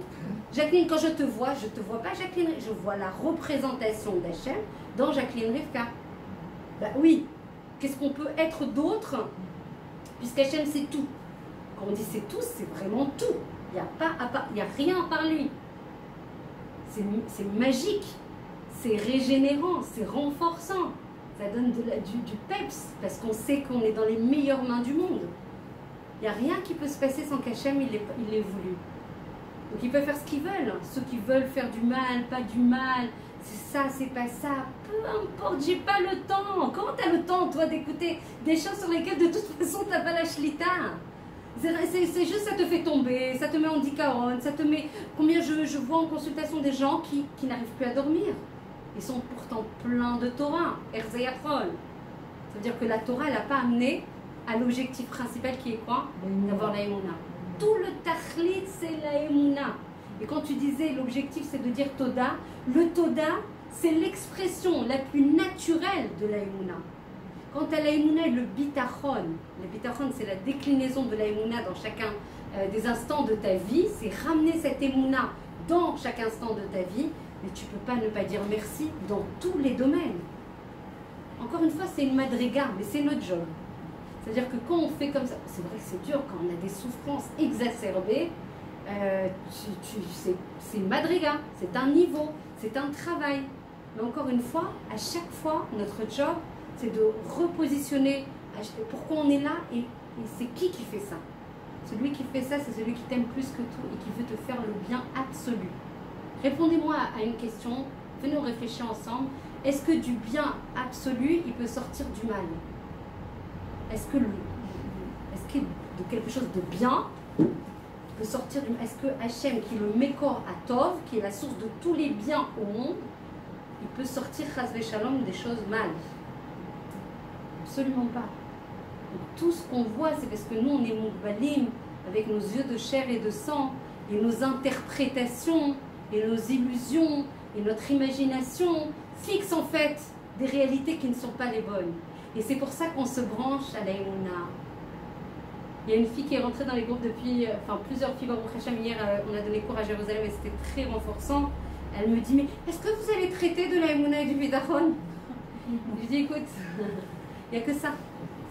Jacqueline, quand je te vois pas Jacqueline, je vois la représentation d'Hachem dans Jacqueline Rivka. Bah oui, qu'est-ce qu'on peut être d'autre? Puisqu'Hachem c'est tout. Quand on dit c'est tout, c'est vraiment tout. Il n'y a rien à part lui. C'est magique, c'est régénérant, c'est renforçant. Ça donne du peps parce qu'on sait qu'on est dans les meilleures mains du monde. Il n'y a rien qui peut se passer sans qu'Hachem il l'ait voulu. Donc ils peuvent faire ce qu'ils veulent. Ceux qui veulent faire du mal, pas du mal, c'est ça, c'est pas ça. Peu importe, j'ai pas le temps. Comment tu as le temps, toi, d'écouter des choses sur lesquelles de toute façon tu n'as pas la shlita? C'est juste, ça te fait tomber, ça te met en dikaron, ça te met... Combien je vois en consultation des gens qui n'arrivent plus à dormir. Ils sont pourtant pleins de Torah, Erzeyachol. Ça veut dire que la Torah, elle n'a pas amené à l'objectif principal qui est quoi? D'avoir la Emouna. Tout le tachlit, c'est la Emouna. Et quand tu disais l'objectif, c'est de dire Toda, le Toda, c'est l'expression la plus naturelle de la Emouna. Quant à la Emouna et le bitachon c'est la déclinaison de la Emouna dans chacun des instants de ta vie, c'est ramener cette Emouna dans chaque instant de ta vie, mais tu ne peux pas ne pas dire merci dans tous les domaines. Encore une fois, c'est une madriga, mais c'est notre job. C'est-à-dire que quand on fait comme ça, c'est vrai que c'est dur, quand on a des souffrances exacerbées, c'est une madriga, c'est un niveau, c'est un travail. Mais encore une fois, à chaque fois, notre job, c'est de repositionner pourquoi on est là et c'est qui fait ça. Celui qui fait ça, c'est celui qui t'aime plus que tout et qui veut te faire le bien absolu. Répondez-moi à une question, venez on réfléchir ensemble. Est-ce que du bien absolu, il peut sortir du mal? Est-ce que de quelque chose de bien peut sortir du mal? Est-ce que Hachem, qui est le Mekor à Tov, qui est la source de tous les biens au monde, il peut sortir Chas Shalom des choses mal? Absolument pas. Donc, tout ce qu'on voit, c'est parce que nous, on est Moukbalim, avec nos yeux de chair et de sang, et nos interprétations, et nos illusions, et notre imagination fixent en fait des réalités qui ne sont pas les bonnes. Et c'est pour ça qu'on se branche à la Emouna. Il y a une fille qui est rentrée dans les groupes depuis, plusieurs filles, Baruch Hashem, hier on a donné cours à Jérusalem et c'était très renforçant. Elle me dit, mais est-ce que vous allez traiter de la Emouna et du Bidachon? Je dis, écoute, il n'y a que ça.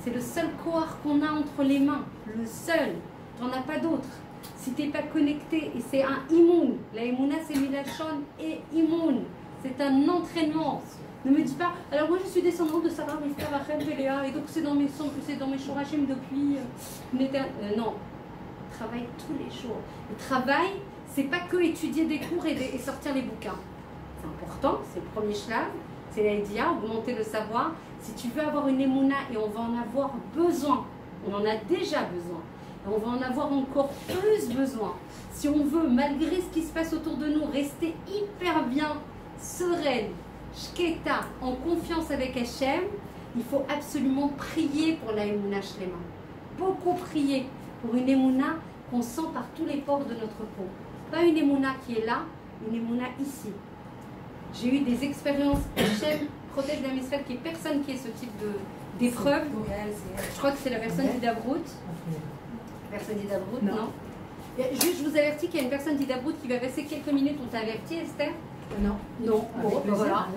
C'est le seul corps qu'on a entre les mains, le seul. Tu n'en as pas d'autre. Si tu n'es pas connecté, et c'est un imoun. La Emouna, c'est Milachon et imoun. C'est un entraînement. Ne me dis pas, alors moi je suis descendante de Sarah, Rivka, Rachel, Léa, et donc c'est dans mes shorachim depuis non, travaille tous les jours. Le travail, c'est pas que étudier des cours et sortir les bouquins. C'est important, c'est le premier shlav, c'est l'idea, augmenter le savoir. Si tu veux avoir une émouna, et on va en avoir besoin, on en a déjà besoin, et on va en avoir encore plus besoin. Si on veut, malgré ce qui se passe autour de nous, rester hyper bien, sereine, shketa, en confiance avec Hachem, il faut absolument prier pour la émouna shlema. Beaucoup prier pour une émouna qu'on sent par tous les pores de notre peau. Pas une émouna qui est là, une émouna ici. J'ai eu des expériences, Hachem protège l'âme Israël, qui est personne qui ait ce type d'épreuve. Je crois que c'est la personne d'Idabrout. Personne d'Idabrout, non. Juste, je vous avertis qu'il y a une personne d'Idabrout qui va passer quelques minutes. On t'a averti, Esther? Non. Non, bon, voilà.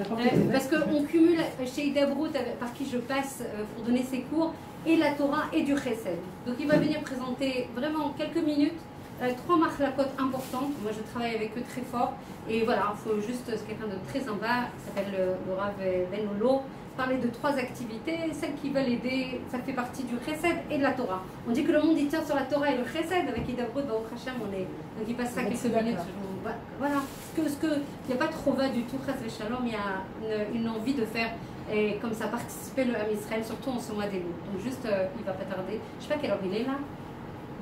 Parce qu'on cumule chez Idabrout, par qui je passe pour donner ses cours, et la Torah et du Chesed. Donc il va venir présenter vraiment en quelques minutes 3 machlakot importantes. Moi je travaille avec eux très fort. Et voilà, il faut juste, c'est quelqu'un de très en bas, qui s'appelle le Rav Ben Olo, parler de 3 activités. Celles qui veulent aider, ça fait partie du Chesed et de la Torah. On dit que le monde il tient sur la Torah et le Chesed. Avec Idabrout, Baruch Hashem, on est. Donc il passera quelques minutes. Voilà, il n'y a pas trop va du tout, Chas Shalom, il y a une envie de faire comme ça, participer le Ham Israël, surtout en ce mois des loups. Donc juste, il va pas tarder. Je sais pas quelle heure il est là.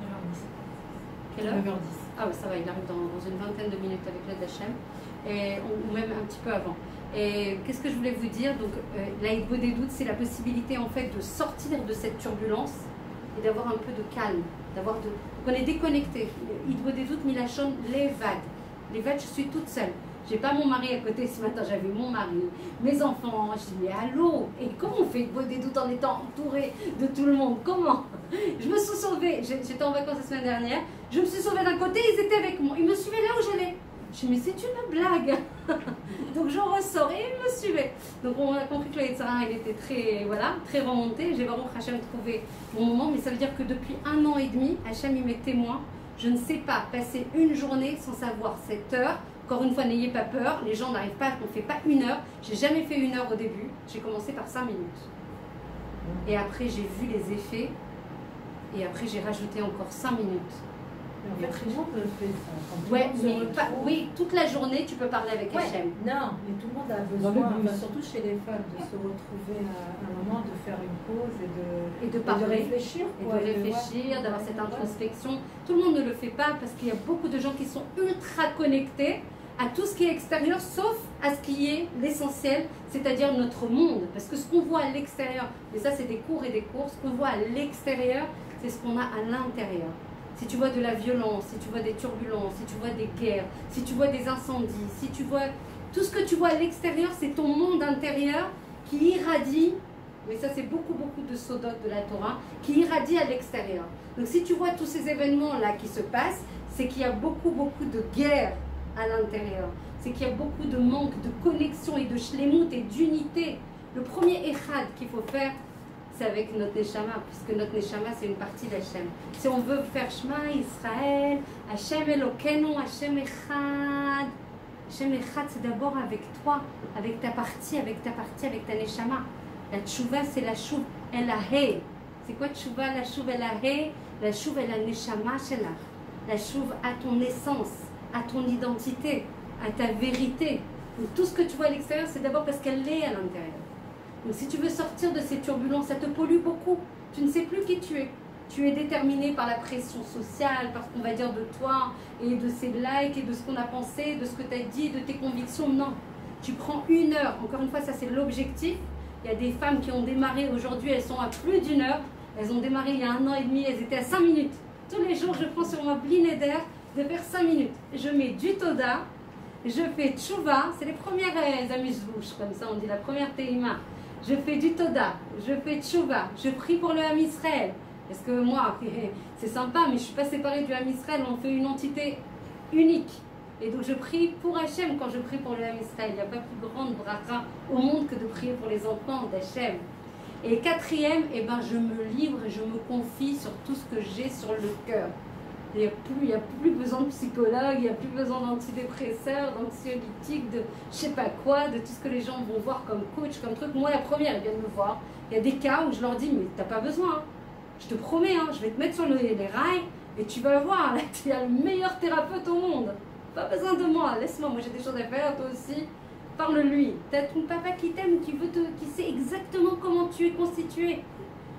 9h10. Quelle heure? 9h10. Ah oui, ça va, il arrive dans une vingtaine de minutes avec l'aide d'Hachem, ou même un petit peu avant. Et qu'est-ce que je voulais vous dire? Donc, l'Aïdbo des doutes, c'est la possibilité en fait de sortir de cette turbulence et d'avoir un peu de calme, donc on est déconnecté. L'Aïdbo des doutes, Milachon, les vagues. Les vagues, je suis toute seule. J'ai pas mon mari à côté ce matin, j'avais mon mari, mes enfants. Je dis, mais allô? Et comment on fait des doutes en étant entouré de tout le monde? Comment? Je me suis sauvée, j'étais en vacances la semaine dernière, je me suis sauvée d'un côté, ils étaient avec moi, ils me suivaient là où j'allais. Je dis, mais c'est une blague. Donc je ressors et ils me suivaient. Donc on a compris que le Yetzirah, il était très remonté. J'ai Baruch Hashem trouvé mon moment, mais ça veut dire que depuis 1 an et demi, Hashem il m'est témoin. Je ne sais pas passer une journée sans savoir cette heure. Encore une fois, n'ayez pas peur, les gens n'arrivent pas, on ne fait pas 1 heure. J'ai jamais fait 1 heure au début, j'ai commencé par 5 minutes. Et après, j'ai vu les effets, et après, j'ai rajouté encore 5 minutes. Mais en fait, tout le monde le fait ça. Oui, toute la journée, tu peux parler avec Hachem. Non, mais tout le monde a besoin, surtout chez les femmes, de se retrouver à un moment, de faire une pause et de réfléchir. D'avoir cette introspection. Tout le monde ne le fait pas parce qu'il y a beaucoup de gens qui sont ultra connectés à tout ce qui est extérieur, sauf à ce qui est l'essentiel, c'est-à-dire notre monde. Parce que ce qu'on voit à l'extérieur, et ça c'est des cours et des cours, ce qu'on voit à l'extérieur, c'est ce qu'on a à l'intérieur. Si tu vois de la violence, si tu vois des turbulences, si tu vois des guerres, si tu vois des incendies, si tu vois tout ce que tu vois à l'extérieur, c'est ton monde intérieur qui irradie, mais ça c'est beaucoup de sodotes de la Torah, qui irradie à l'extérieur. Donc si tu vois tous ces événements-là qui se passent, c'est qu'il y a beaucoup de guerres à l'intérieur. C'est qu'il y a beaucoup de manque de connexion et de shlemut et d'unité. Le premier echad qu'il faut faire, c'est avec notre neshama, puisque notre neshama c'est une partie d'Hachem. Si on veut faire Shema Israël, Hachem Elokeinu, Hachem Echad, Hachem Echad, c'est d'abord avec toi, avec ta partie, avec ta neshama. La tchouva, c'est la chouv el ahé. C'est quoi tchouva, la chouv el ahé? La chouv el la neshama shelach. La chouv à ton essence, à ton identité, à ta vérité. Donc, tout ce que tu vois à l'extérieur, c'est d'abord parce qu'elle est à l'intérieur. Donc si tu veux sortir de ces turbulences, ça te pollue beaucoup. Tu ne sais plus qui tu es. Tu es déterminé par la pression sociale, par ce qu'on va dire de toi, et de ces likes, et de ce qu'on a pensé, de ce que tu as dit, de tes convictions. Non. Tu prends 1 heure. Encore une fois, ça c'est l'objectif. Il y a des femmes qui ont démarré aujourd'hui, elles sont à plus d'1 heure. Elles ont démarré il y a 1 an et demi, elles étaient à 5 minutes. Tous les jours, je prends sur ma blinéder de faire 5 minutes. Je mets du Toda, je fais Tchouva, c'est les premières amuse-bouches, comme ça on dit, la première Teima. Je fais du Toda, je fais Tchouva, je prie pour le Ham Israël. Parce que moi, c'est sympa, mais je ne suis pas séparée du Ham Israël, on fait une entité unique. Et donc je prie pour Hachem quand je prie pour le Ham Israël. Il n'y a pas plus grande bracha au monde que de prier pour les enfants d'Hachem. Et 4e, eh ben, je me livre et je me confie sur tout ce que j'ai sur le cœur. Il n'y a plus besoin de psychologue, il n'y a plus besoin d'antidépresseurs, d'anxiolytiques, de je sais pas quoi, de tout ce que les gens vont voir comme coach, comme truc. Moi, la première, ils viennent me voir. Il y a des cas où je leur dis, mais t'as pas besoin. Hein. Je te promets, hein, je vais te mettre sur les rails et tu vas voir, là, tu es le meilleur thérapeute au monde. Pas besoin de moi, laisse-moi, moi j'ai des choses à faire, toi aussi. Parle-lui. T'as ton papa qui t'aime, qui sait exactement comment tu es constitué,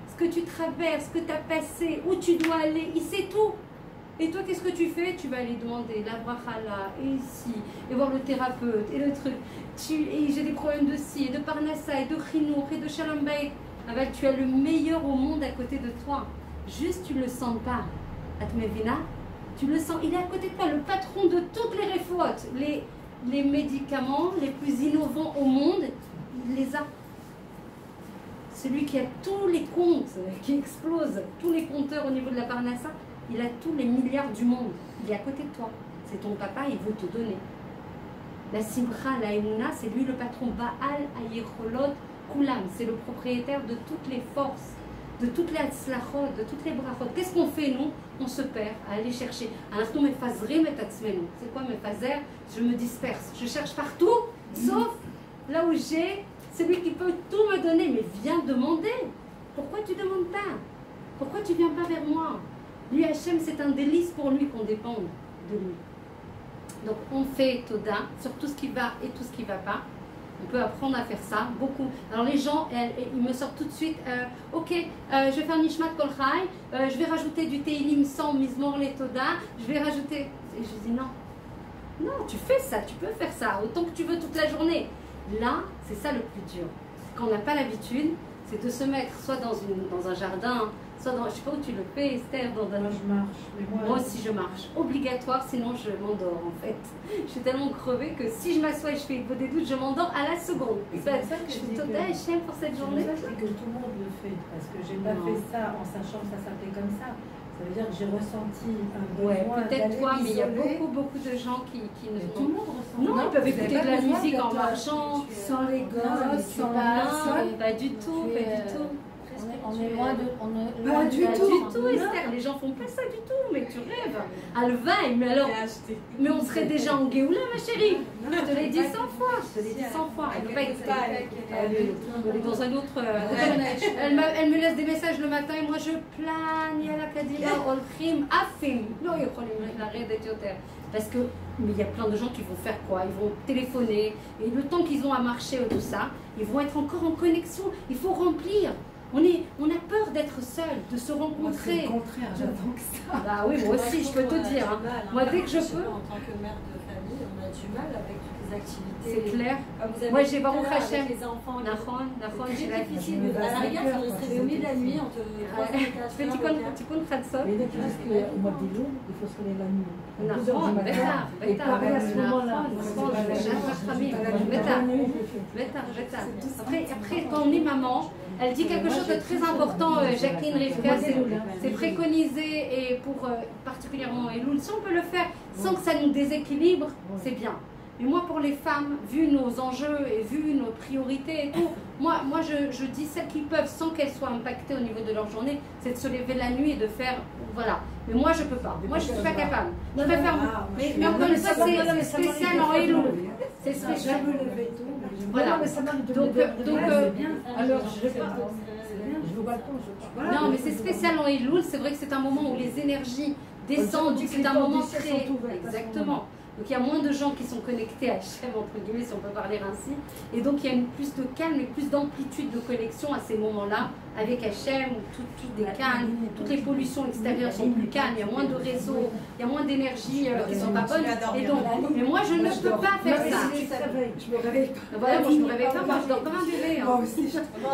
ce que tu traverses, ce que tu as passé, où tu dois aller, il sait tout. Et toi, qu'est-ce que tu fais? Tu vas aller demander la bracha là, et ici, et voir le thérapeute, et le truc. Et j'ai des problèmes de ci, et de parnassa, et de chinour, et de shalom bayit. Avec, tu as le meilleur au monde à côté de toi. Juste, tu ne le sens pas. Atmevina, tu le sens, il est à côté de toi, le patron de toutes les réfouates, les médicaments les plus innovants au monde, il les a. Celui qui a tous les comptes, qui explose, tous les compteurs au niveau de la parnassa, il a tous les milliards du monde. Il est à côté de toi. C'est ton papa, il veut te donner. La Simcha, la Emouna, c'est lui le patron. Baal Ayecholot Kulam, c'est le propriétaire de toutes les forces, de toutes les Hatzlachot, de toutes les brachot. Qu'est-ce qu'on fait, nous? On se perd à aller chercher. Alors, mes fazrim et tatzmenu. C'est quoi mes fazer? Je me disperse. Je cherche partout, sauf là où j'ai celui qui peut tout me donner. Mais viens demander. Pourquoi tu ne demandes pas? Pourquoi tu ne viens pas vers moi? Lui, Hachem, c'est un délice pour lui qu'on dépende de lui. Donc, on fait Toda sur tout ce qui va et tout ce qui ne va pas. On peut apprendre à faire ça, beaucoup. Alors, les gens, ils me sortent tout de suite, ok, je vais faire Nishmat Kol Chai, je vais rajouter du Teilim sans Mizmor les Toda, je vais rajouter... Et je dis non. Non, tu fais ça, tu peux faire ça, autant que tu veux toute la journée. Là, c'est ça le plus dur. Quand on n'a pas l'habitude, c'est de se mettre soit dans un jardin, soit dans, je ne sais pas où tu le fais, Esther, dans un... Moi, je marche. Moi aussi, je marche. Obligatoire, sinon je m'endors, en fait. Je suis tellement crevée que si je m'assois et je fais des doutes, je m'endors à la seconde. C'est pour ça que je suis total Hachem pour cette journée. C'est pour ça que tout le monde le fait, parce que j'ai pas fait ça en sachant que ça s'appelait comme ça. Ça veut dire que j'ai ressenti un besoin. Peut-être toi, mais il y a beaucoup de gens qui ne font pas. Tout le monde ressent. Non, ils peuvent écouter de la musique en marchant. Sans les gosses, sans la... Pas du tout, pas du tout. On est loin de... Pas du tout, Esther. Les gens font pas ça du tout, mais tu rêves. Alvaï, mais alors... Mais on serait déjà en Géoula, ma chérie. Je te l'ai dit 100 fois. Je te l'ai dit 100 fois. Elle ne veut pas écouter. Elle est dans un autre... Elle me laisse des messages le matin et moi je plane. Yala kadila olchim afim. Non, il faut l'arrêter de terre. Parce que... Mais il y a plein de gens qui vont faire quoi? Ils vont téléphoner. Et le temps qu'ils ont à marcher ou tout ça, ils vont être encore en connexion. Il faut remplir. On a peur d'être seul, de se rencontrer. Moi, c'est le contraire, j'attends que ça. Ah oui, moi aussi, je peux te dire. Hein. Moi, dès que je peux. En tant que mère de famille, on a du mal avec toutes les activités. C'est clair. Moi, j'ai Baruch Hachem. Les enfants, j'ai la difficile. À la rigueur, il faudrait se réveiller au milieu de la nuit, on te tu fais Tikkun Chatzot. Mais dès qu'au mois de jour, il faut se réveiller la nuit. Et pareil à ce moment-là. Après, quand on est maman, elle dit quelque chose de très important, Jacqueline Rivka, c'est préconisé et pour particulièrement Elul. Si on peut le faire sans que ça nous déséquilibre, c'est bien. Mais moi, pour les femmes, vu nos enjeux et vu nos priorités et tout, moi je dis celles qui peuvent, sans qu'elles soient impactées au niveau de leur journée, c'est de se lever la nuit et de faire, voilà. Mais moi, je peux pas. Moi, je suis pas capable. Je préfère. Mais encore une fois, c'est spécial en Elul. C'est spécial. Voilà. Donc, alors, je vois pas. Non, mais c'est spécial en Elul. C'est vrai que c'est un moment où les énergies descendent. C'est un moment très. Exactement. Donc il y a moins de gens qui sont connectés à Hachem, entre guillemets, si on peut parler ainsi. Et donc il y a plus de calme et plus d'amplitude de connexion à ces moments-là avec Hachem, où tout est calme, toutes les pollutions extérieures sont plus calmes, il y a moins de réseaux, il y a moins d'énergie qui ne sont pas bonnes. Et donc, mais moi je ne peux pas faire ça. Je me réveille pas. Voilà, moi je me réveille pas, moi je dors comme un bébé. Hein.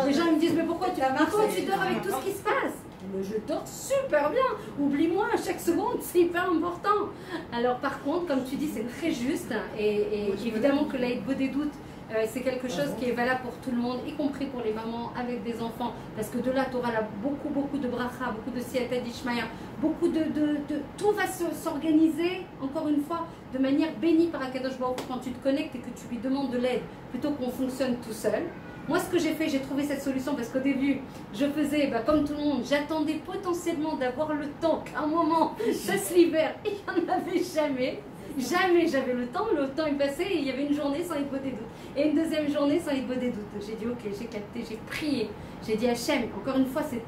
Les gens ils me disent, mais pourquoi tu dors avec tout ce qui se passe? Je dors super bien, oublie-moi, chaque seconde c'est hyper important. Alors par contre, comme tu dis, c'est très juste et évidemment que l'aide des doutes, c'est quelque chose qui est valable pour tout le monde, y compris pour les mamans avec des enfants, parce que de là tu auras beaucoup de bracha, beaucoup de siyata d'Ishmaïa, beaucoup de tout va s'organiser, encore une fois, de manière bénie par Akadosh Baruch Hu quand tu te connectes et que tu lui demandes de l'aide, plutôt qu'on fonctionne tout seul. Moi, ce que j'ai fait, j'ai trouvé cette solution parce qu'au début, je faisais, comme tout le monde, j'attendais potentiellement d'avoir le temps qu'à un moment, ça se libère. Et il n'y en avait jamais. Jamais j'avais le temps est passé et il y avait une journée sans Hitbod des doutes. Et une deuxième journée sans Hitbod des doutes. Donc j'ai dit, ok, j'ai capté, j'ai prié. J'ai dit, Hachem, encore une fois, c'est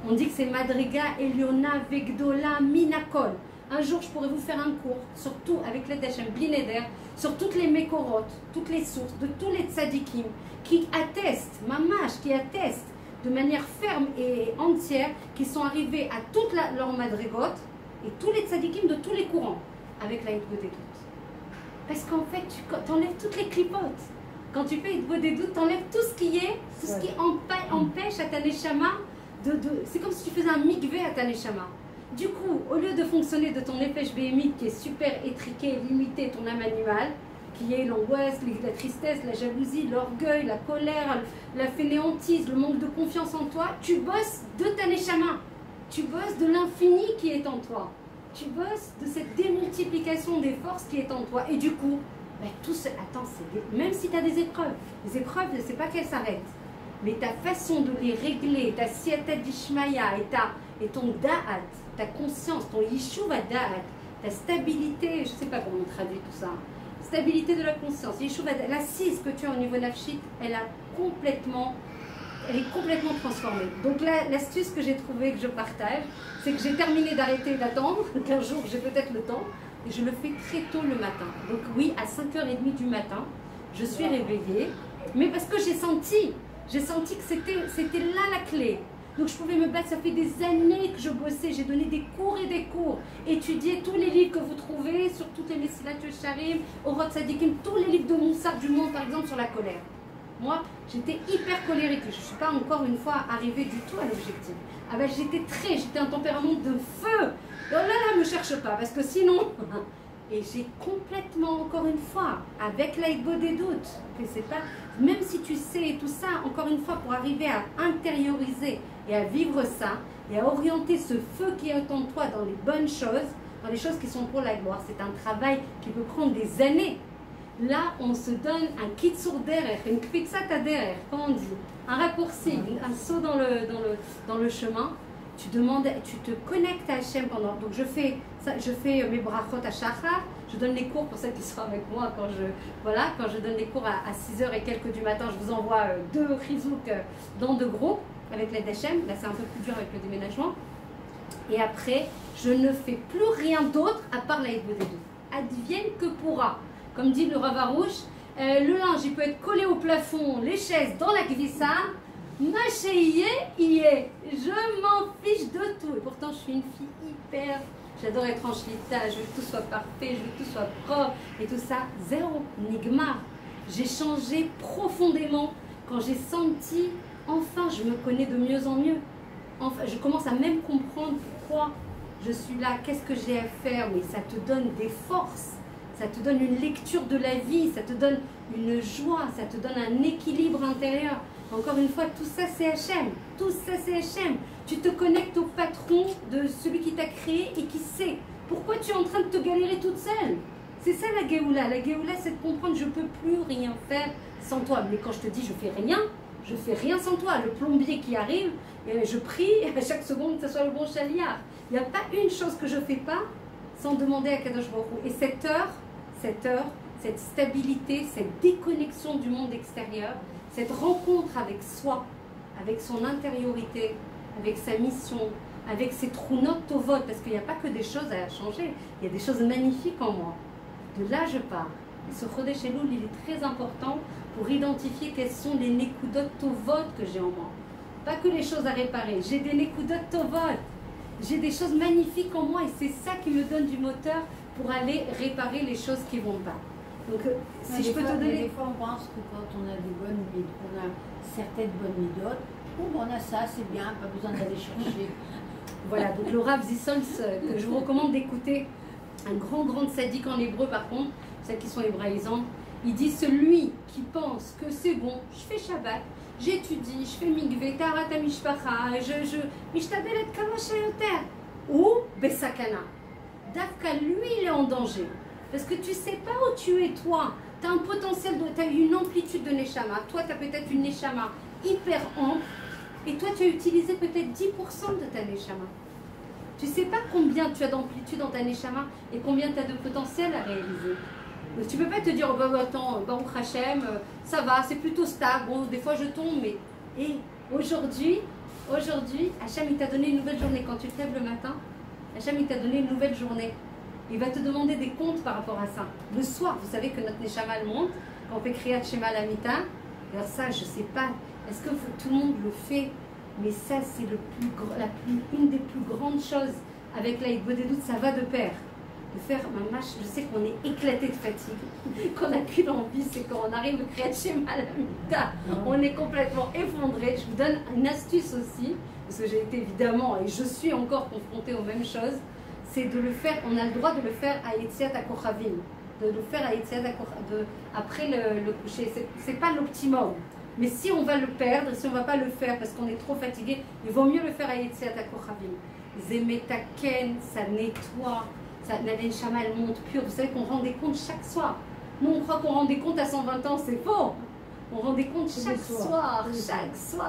on dit que c'est Madriga Eliona Vegdola Minakol. Un jour, je pourrais vous faire un cours, surtout avec l'aide d'Hachem Blineder, sur toutes les mékorotes, toutes les sources, de tous les tzadikim, qui attestent, mamash, qui attestent de manière ferme et entière, qui sont arrivés à toute leur madrigote, et tous les tzadikim de tous les courants, avec la Hitbod des doutes. Parce qu'en fait, tu enlèves toutes les clipotes. Quand tu fais Hitbod des doutes, tu enlèves tout ce qui est, tout ce qui empêche à ta neshama c'est comme si tu faisais un mikvé à ta neshama. Du coup, au lieu de fonctionner de ton nefesh béhémite qui est super étriqué, limité, ton âme animale, qui est l'angoisse, la tristesse, la jalousie, l'orgueil, la colère, la fainéantise, le manque de confiance en toi, tu bosses de ta neshama. Tu bosses de l'infini qui est en toi. Tu bosses de cette démultiplication des forces qui est en toi. Et du coup, tout ce... Attends, même si tu as des épreuves, c'est pas qu'elles s'arrêtent. Mais ta façon de les régler, ta siyata d'Ishmaïa et ton da'at, ta conscience, ton yishuv da'at, ta stabilité, je ne sais pas comment on traduit tout ça, stabilité de la conscience, yishuv da'at, l'assise que tu as au niveau nafshit, elle est complètement transformée. Donc l'astuce que j'ai trouvée, que je partage, c'est que j'ai terminé d'arrêter d'attendre, qu'un jour j'ai peut-être le temps, et je le fais très tôt le matin. Donc oui, à 5h30 du matin, je suis réveillée, mais parce que j'ai senti que c'était là la clé. Donc je pouvais me battre, ça fait des années que je bossais, j'ai donné des cours, étudié tous les livres que vous trouvez sur toutes les Messilat Yesharim, Orot Sadikim, tous les livres de Moussard du monde par exemple sur la colère. Moi, j'étais hyper colérique, je ne suis pas encore une fois arrivée du tout à l'objectif. Ah ben j'étais un tempérament de feu. Oh là là, me cherche pas, parce que sinon... Et j'ai complètement, encore une fois, avec la Hitbod des doutes, que c'est pas, même si tu sais tout ça, encore une fois, pour arriver à intérioriser et à vivre ça, et à orienter ce feu qui est en toi dans les bonnes choses, dans les choses qui sont pour la gloire, c'est un travail qui peut prendre des années. Là, on se donne un kitzur derech, une kfitsat derech, comment on dit, un raccourci, un saut dans le chemin. Tu te connectes à Hachem pendant. Donc je fais mes brachot à Shachar, je donne les cours pour celles qui sont avec moi quand je donne les cours à 6h et quelques du matin, je vous envoie 2 chizouk dans 2 groupes avec l'aide d'Hachem. Là c'est un peu plus dur avec le déménagement. Et après, je ne fais plus rien d'autre à part la Hitbod des doutes. Advienne que pourra. Comme dit le Rav Arush, le linge il peut être collé au plafond, les chaises dans la glissa. Machéié, y est. Je m'en fiche de tout. Et pourtant, je suis une fille hyper. J'adore être en shlita, je veux que tout soit parfait, je veux que tout soit propre. Et tout ça, zéro, nigma. J'ai changé profondément quand j'ai senti, enfin, je me connais de mieux en mieux. Enfin, je commence à même comprendre pourquoi je suis là, qu'est-ce que j'ai à faire. Mais ça te donne des forces, ça te donne une lecture de la vie, ça te donne une joie, ça te donne un équilibre intérieur. Encore une fois, tout ça c'est Hachem. Tout ça c'est Hachem. Tu te connectes au patron de celui qui t'a créé et qui sait pourquoi tu es en train de te galérer toute seule. C'est ça la Géoula. La Géoula, c'est de comprendre je ne peux plus rien faire sans toi. Mais quand je te dis je fais rien sans toi. Le plombier qui arrive, je prie à chaque seconde que ce soit le bon chaliard. Il n'y a pas une chose que je ne fais pas sans demander à Kadosh Baruch Hu. Et cette heure, cette stabilité, cette déconnexion du monde extérieur, cette rencontre avec soi, avec son intériorité, avec sa mission, avec ses trounotes tovot, parce qu'il n'y a pas que des choses à changer, il y a des choses magnifiques en moi. De là je pars. Et ce Chodesh Elul, il est très important pour identifier quelles sont les nekudot tovot que j'ai en moi. Pas que les choses à réparer, j'ai des nekudot tovot, j'ai des choses magnifiques en moi et c'est ça qui me donne du moteur pour aller réparer les choses qui ne vont pas. Donc, si je peux te donner... Des fois, on pense que quand on a des bonnes midotes, on a certaines bonnes midotes, on a ça, c'est bien, pas besoin d'aller chercher. Voilà, donc le Rav Zisson, que je vous recommande d'écouter, un grand sadique en hébreu par contre, celles qui sont hébraïsantes, il dit celui qui pense que c'est bon, je fais Shabbat, j'étudie, je fais mikveh, tarat mishpacha, je mishtadelet kama shayoter, ou besakana. Dafka, lui, il est en danger. Parce que tu ne sais pas où tu es, toi. Tu as un potentiel, tu as une amplitude de Neshama. Toi, tu as peut-être une Neshama hyper ample. Et toi, tu as utilisé peut-être 10% de ta Neshama. Tu ne sais pas combien tu as d'amplitude dans ta Neshama et combien tu as de potentiel à réaliser. Donc, tu ne peux pas te dire, oh, bah, attends, Baruch Hashem, ça va, c'est plutôt stable. Bon, des fois, je tombe, mais... Et aujourd'hui, Hashem, il t'a donné une nouvelle journée. Quand tu te lèves le matin, Hashem, il t'a donné une nouvelle journée. Il va te demander des comptes par rapport à ça. Le soir, vous savez que notre Neshama elle monte, quand on fait Kriyat Shema Lamita. Alors ça, je ne sais pas, est-ce que tout le monde le fait? Mais ça, c'est une des plus grandes choses avec l'Aïd Bodedout, ça va de pair. De faire, je sais qu'on est éclaté de fatigue, qu'on n'a qu'une envie, c'est quand on arrive au Kriyat Shema Lamita, on est complètement effondré. Je vous donne une astuce aussi, parce que j'ai été évidemment, et je suis encore confrontée aux mêmes choses, c'est de le faire, on a le droit de le faire à Yetziat HaKochavim, de le faire à Yetziat HaKochavim, après le coucher, c'est pas l'optimum. Mais si on va le perdre, si on ne va pas le faire parce qu'on est trop fatigué, il vaut mieux le faire à Yetziat HaKochavim. Zemetaken, ça nettoie, la Neshama elle monte pure. Vous savez qu'on rend des comptes chaque soir. Nous on croit qu'on rend des comptes à 120 ans, c'est faux. On rend des comptes chaque soir.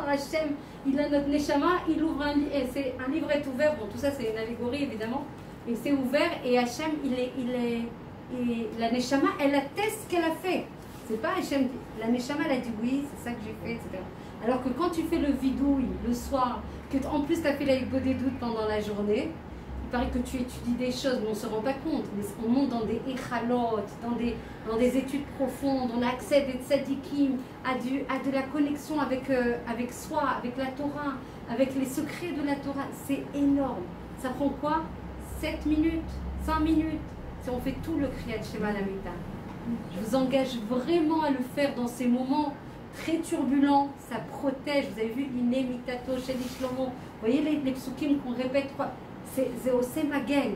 Hachem, il a notre Neshama, il ouvre un livre, c'est un livre est ouvert, bon tout ça c'est une allégorie évidemment, mais c'est ouvert et Hachem, et la Neshama, elle atteste ce qu'elle a fait. C'est pas Hachem, la Neshama elle a dit oui, c'est ça que j'ai fait, etc. Alors que quand tu fais le vidouille le soir, que en plus tu as fait la Bodédoute pendant la journée, il paraît que tu étudies des choses, mais on ne se rend pas compte. Mais on monte dans des échalotes, dans des études profondes, on a accès des tzadikim, à de la connexion avec soi, avec la Torah, avec les secrets de la Torah. C'est énorme. Ça prend quoi? 7 minutes, 5 minutes, si on fait tout le Kriyat Shema Lamita. Je vous engage vraiment à le faire dans ces moments très turbulents. Ça protège. Vous avez vu Iné Mitato, Sheli Shlomo. Vous voyez les psukim qu'on répète c'est Zéosé Magen,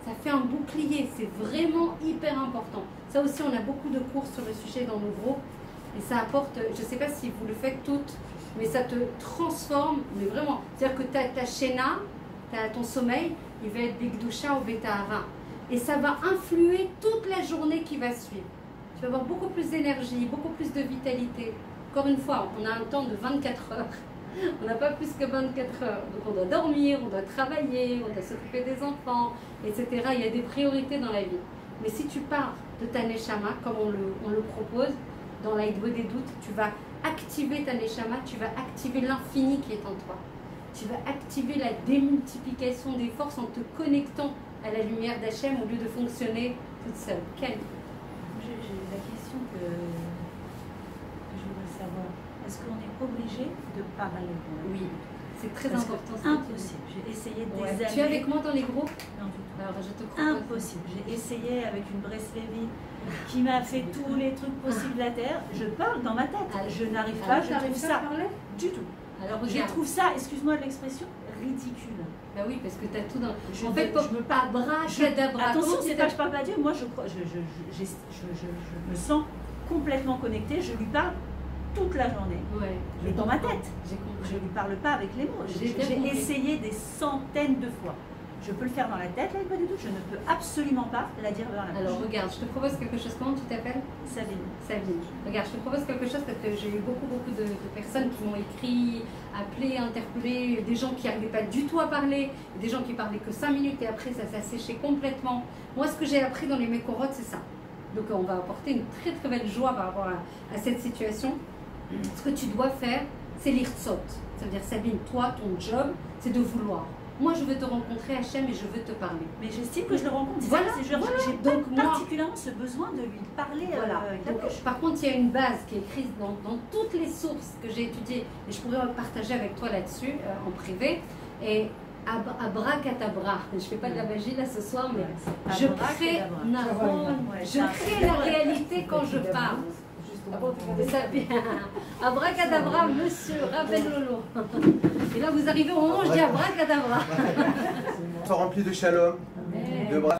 ça fait un bouclier, c'est vraiment hyper important. Ça aussi, on a beaucoup de cours sur le sujet dans nos groupes et ça apporte, je ne sais pas si vous le faites toutes, mais ça te transforme, mais vraiment. C'est-à-dire que ta Shena, ton sommeil, il va être Bigdusha ou Betahara. Et ça va influer toute la journée qui va suivre. Tu vas avoir beaucoup plus d'énergie, beaucoup plus de vitalité. Encore une fois, on a un temps de 24 heures. On n'a pas plus que 24 heures. Donc on doit dormir, on doit travailler, on doit s'occuper des enfants, etc. Il y a des priorités dans la vie. Mais si tu pars de ta Neshama, comme on le propose, dans l'Aïd Bodedout, tu vas activer ta Neshama, tu vas activer l'infini qui est en toi. Tu vas activer la démultiplication des forces en te connectant à la lumière d'Hachem au lieu de fonctionner toute seule. Quelle? J'ai la question que je voudrais savoir. Est-ce qu'on est obligé de parler? Oui, c'est très important. Impossible. J'ai essayé des années. Tu es avec moi dans les groupes? Non, du tout. Alors, je te crois. Impossible. J'ai essayé avec une Breslevi qui m'a fait tous les trucs possibles de la terre. Je parle dans ma tête. Je n'arrive pas, je trouve ça du tout. Alors, je trouve ça, excuse-moi de l'expression, ridicule. Bah oui, parce que tu as tout dans... En fait, je me parle attention, c'est pas que je parle pas à Dieu. Moi, je me sens complètement connectée. Je lui parle toute la journée. Ouais, mais dans ma tête. Je ne lui parle pas avec les mots. J'ai essayé des centaines de fois. Je peux le faire dans la tête, la ligne bonne et douce, je ne peux absolument pas la dire dans la bouche. Alors regarde, je te propose quelque chose. Comment tu t'appelles? Sabine. Sabine. Regarde, je te propose quelque chose parce que j'ai eu beaucoup de personnes qui m'ont écrit, appelé, interpellé, des gens qui n'arrivaient pas du tout à parler, des gens qui parlaient que 5 minutes et après ça s'est séché complètement. Moi, ce que j'ai appris dans les Mekorot, c'est ça. Donc on va apporter une très belle joie par rapport à cette situation. Ce que tu dois faire, c'est l'irtsot. Ça veut dire, Sabine, toi, ton job, c'est de vouloir. Moi, je veux te rencontrer, Hachem, et je veux te parler. Mais j'estime que je le rencontre. Voilà, j'ai donc particulièrement ce besoin de lui parler. Voilà. Par contre, il y a une base qui est écrite dans toutes les sources que j'ai étudiées, et je pourrais partager avec toi là-dessus, en privé. Et abracadabra. Je ne fais pas de la magie là ce soir, mais je crée la réalité quand je parle. Ça vient. Abracadabra, monsieur Rabben Lolo. Et là, vous arrivez au moment où je dis abracadabra. Soit rempli de shalom, de bras.